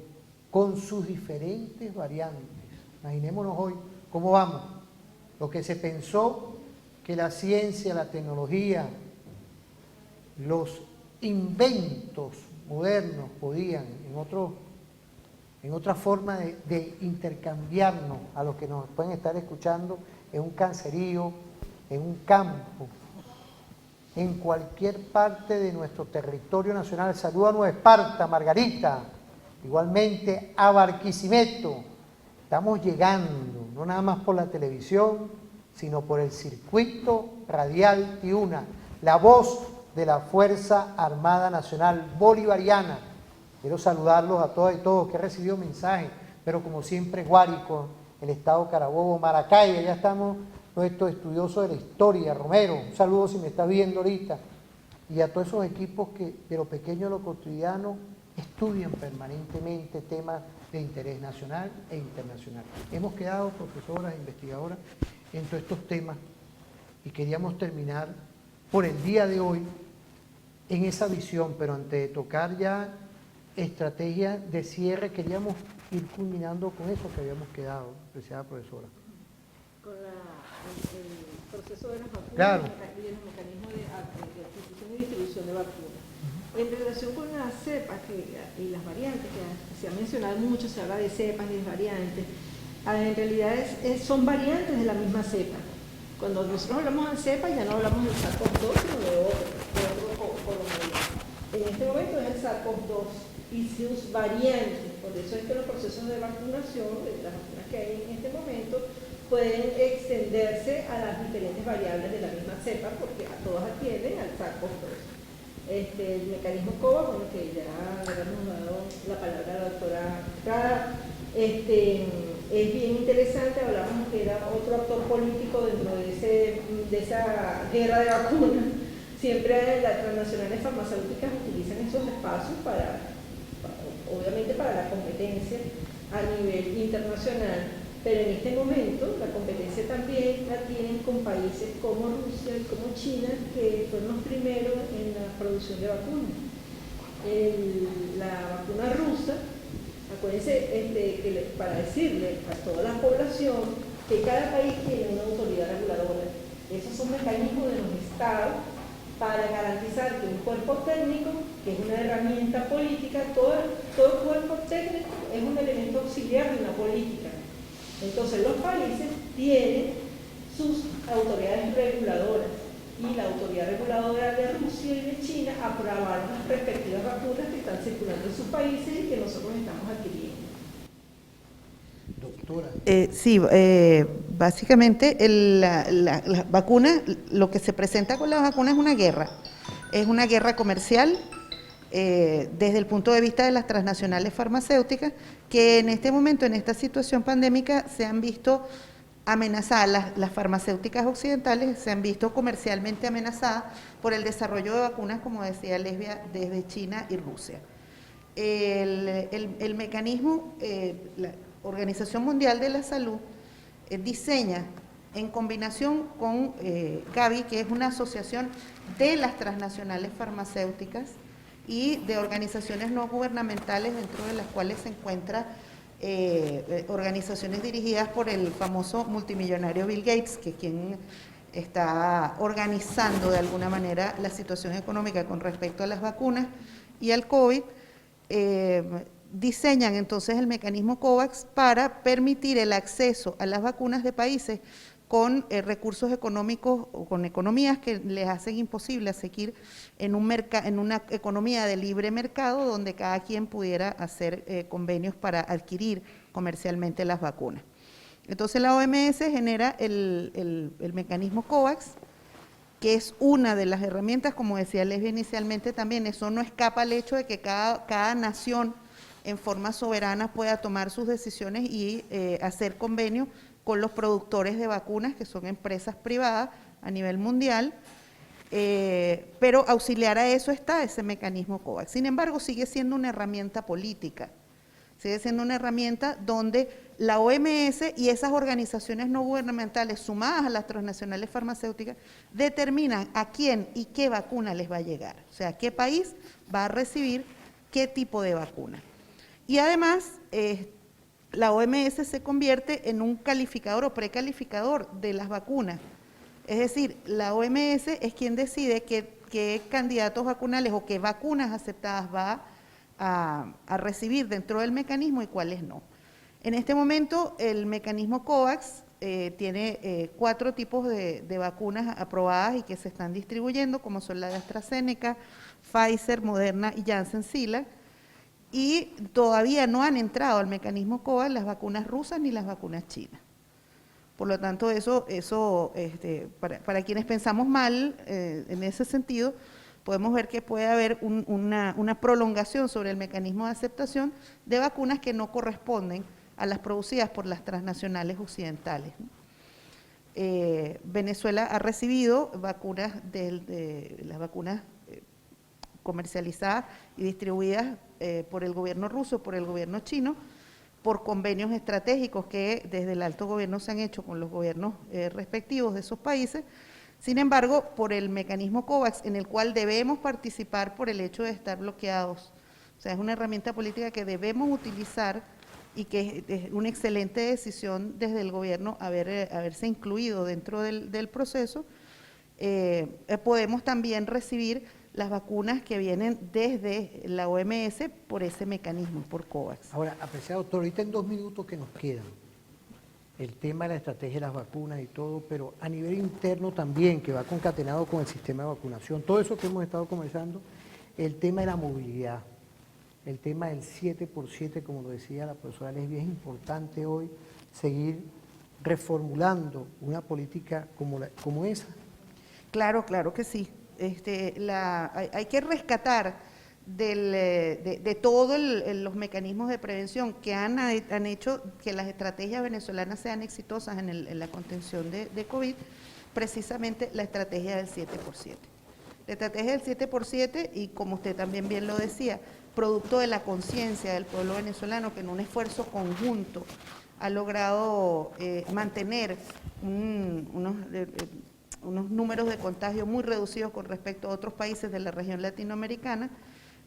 con sus diferentes variantes. Imaginémonos hoy cómo vamos. Lo que se pensó que la ciencia, la tecnología, los inventos modernos podían, en otra forma de intercambiarnos a los que nos pueden estar escuchando en un caserío, en un campo, en cualquier parte de nuestro territorio nacional. Saludo a Nueva Esparta, Margarita, igualmente a Barquisimeto. Estamos llegando, no nada más por la televisión, sino por el circuito radial Tiuna, la voz de la Fuerza Armada Nacional Bolivariana. Quiero saludarlos a todas y todos que he recibido mensajes, pero como siempre Guárico, el estado Carabobo, Maracay, allá estamos nuestros estudiosos de la historia, Romero, un saludo si me está viendo ahorita, y a todos esos equipos que de lo pequeño a lo cotidiano estudian permanentemente temas de interés nacional e internacional. Hemos quedado, profesoras e investigadoras, en todos estos temas y queríamos terminar por el día de hoy en esa visión, pero antes de tocar ya estrategia de cierre, queríamos ir culminando con eso que habíamos quedado, apreciada profesora. Con el proceso de las vacunas, claro, y el mecanismo de adquisición y distribución de vacunas. En relación con las cepas y las variantes, que se ha mencionado mucho, se habla de cepas y de variantes, en realidad son variantes de la misma cepa. Cuando nosotros hablamos de cepa, ya no hablamos del SARS-CoV-2, sino de otro coronavirus. En este momento es el SARS-CoV-2 y sus variantes. Por eso es que los procesos de vacunación, de las vacunas que hay en este momento, pueden extenderse a las diferentes variables de la misma cepa, porque a todas atienden al SARS-CoV-2. El mecanismo COVAX, bueno, que ya le hemos dado la palabra a la doctora Prada, es bien interesante. Hablamos que era otro actor político dentro de esa guerra de vacunas. Siempre las transnacionales farmacéuticas utilizan esos espacios obviamente para la competencia a nivel internacional, pero en este momento la competencia también la tienen con países como Rusia y como China, que fueron los primeros en la producción de vacunas. La vacuna rusa, acuérdense para decirle a toda la población que cada país tiene una autoridad reguladora. Esos son mecanismos de los estados para garantizar que un cuerpo técnico, que es una herramienta política, todo cuerpo técnico es un elemento auxiliar de una política. Entonces los países tienen sus autoridades reguladoras y la autoridad reguladora de Rusia y de China aprobaron las respectivas vacunas que están circulando en sus países y que nosotros estamos adquiriendo. Doctora. Sí, básicamente la vacuna, lo que se presenta con la vacuna es una guerra comercial desde el punto de vista de las transnacionales farmacéuticas que en este momento, en esta situación pandémica, se han visto amenazadas, las farmacéuticas occidentales se han visto comercialmente amenazadas por el desarrollo de vacunas, como decía Lesbia, desde China y Rusia. El mecanismo, la Organización Mundial de la Salud diseña en combinación con Gavi, que es una asociación de las transnacionales farmacéuticas y de organizaciones no gubernamentales, dentro de las cuales se encuentran organizaciones dirigidas por el famoso multimillonario Bill Gates, que es quien está organizando de alguna manera la situación económica con respecto a las vacunas y al COVID. Diseñan entonces el mecanismo COVAX para permitir el acceso a las vacunas de países con recursos económicos o con economías que les hacen imposible seguir en una economía de libre mercado donde cada quien pudiera hacer convenios para adquirir comercialmente las vacunas. Entonces la OMS genera el mecanismo COVAX, que es una de las herramientas, como decía Lesbia inicialmente también. Eso no escapa al hecho de que cada nación en forma soberana pueda tomar sus decisiones y hacer convenios con los productores de vacunas, que son empresas privadas a nivel mundial, pero auxiliar a eso está ese mecanismo COVAX. Sin embargo, sigue siendo una herramienta política, sigue siendo una herramienta donde la OMS y esas organizaciones no gubernamentales sumadas a las transnacionales farmacéuticas determinan a quién y qué vacuna les va a llegar, o sea, qué país va a recibir qué tipo de vacuna. Y además, la OMS se convierte en un calificador o precalificador de las vacunas. Es decir, la OMS es quien decide qué candidatos vacunales o qué vacunas aceptadas va a recibir dentro del mecanismo y cuáles no. En este momento, el mecanismo COVAX tiene 4 tipos de vacunas aprobadas y que se están distribuyendo, como son la de AstraZeneca, Pfizer, Moderna y Janssen-Sila, y todavía no han entrado al mecanismo COVAX las vacunas rusas ni las vacunas chinas. Por lo tanto, para quienes pensamos mal en ese sentido, podemos ver que puede haber una prolongación sobre el mecanismo de aceptación de vacunas que no corresponden a las producidas por las transnacionales occidentales. Venezuela ha recibido vacunas, las vacunas comercializadas y distribuidas por el gobierno ruso, por el gobierno chino, por convenios estratégicos que desde el alto gobierno se han hecho con los gobiernos respectivos de esos países. Sin embargo, por el mecanismo COVAX, en el cual debemos participar por el hecho de estar bloqueados. O sea, es una herramienta política que debemos utilizar y que es una excelente decisión desde el gobierno haberse incluido dentro del proceso. Podemos también recibir las vacunas que vienen desde la OMS por ese mecanismo, por COVAX. Ahora, apreciado doctor, ahorita en 2 minutos que nos quedan, el tema de la estrategia de las vacunas y todo, pero a nivel interno también, que va concatenado con el sistema de vacunación, todo eso que hemos estado conversando, el tema de la movilidad, el tema del 7x7, como lo decía la profesora Lesbia, es importante hoy seguir reformulando una política como esa. Claro, claro que sí. Hay que rescatar de todos los mecanismos de prevención que han hecho que las estrategias venezolanas sean exitosas en la contención de COVID, precisamente la estrategia del 7x7. La estrategia del 7x7, y como usted también bien lo decía, producto de la conciencia del pueblo venezolano, que en un esfuerzo conjunto ha logrado mantener unos números de contagio muy reducidos con respecto a otros países de la región latinoamericana,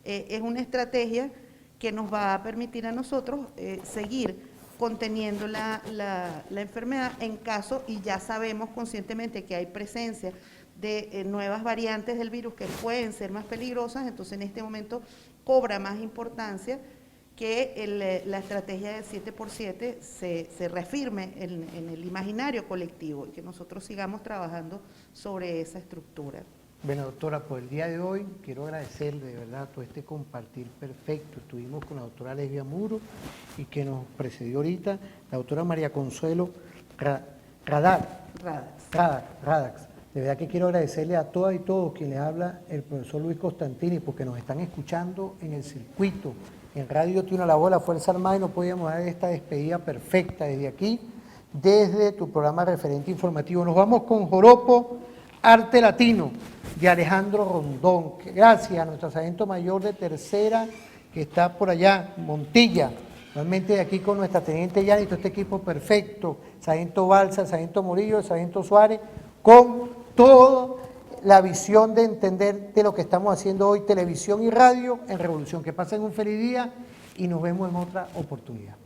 es una estrategia que nos va a permitir a nosotros seguir conteniendo la enfermedad en caso, y ya sabemos conscientemente que hay presencia de nuevas variantes del virus que pueden ser más peligrosas. Entonces en este momento cobra más importancia que la estrategia del 7x7 se reafirme en el imaginario colectivo y que nosotros sigamos trabajando sobre esa estructura. Bueno, doctora, por el día de hoy quiero agradecerle de verdad todo este compartir perfecto. Estuvimos con la doctora Lesbia Muro y que nos precedió ahorita la doctora María Consuelo Radax. De verdad que quiero agradecerle a todas y todos quien les habla el profesor Luis Costantini, porque nos están escuchando en el circuito. En Radio tiene una labor de la Fuerza Armada y no podíamos dar esta despedida perfecta desde aquí, desde tu programa referente informativo. Nos vamos con Joropo Arte Latino de Alejandro Rondón. Gracias a nuestro sargento mayor de tercera que está por allá, Montilla. Realmente de aquí con nuestra teniente Yani, todo este equipo perfecto, sargento Balsa, sargento Murillo, sargento Suárez, con toda la visión de entender de lo que estamos haciendo hoy, televisión y radio en Revolución. Que pasen un feliz día y nos vemos en otra oportunidad.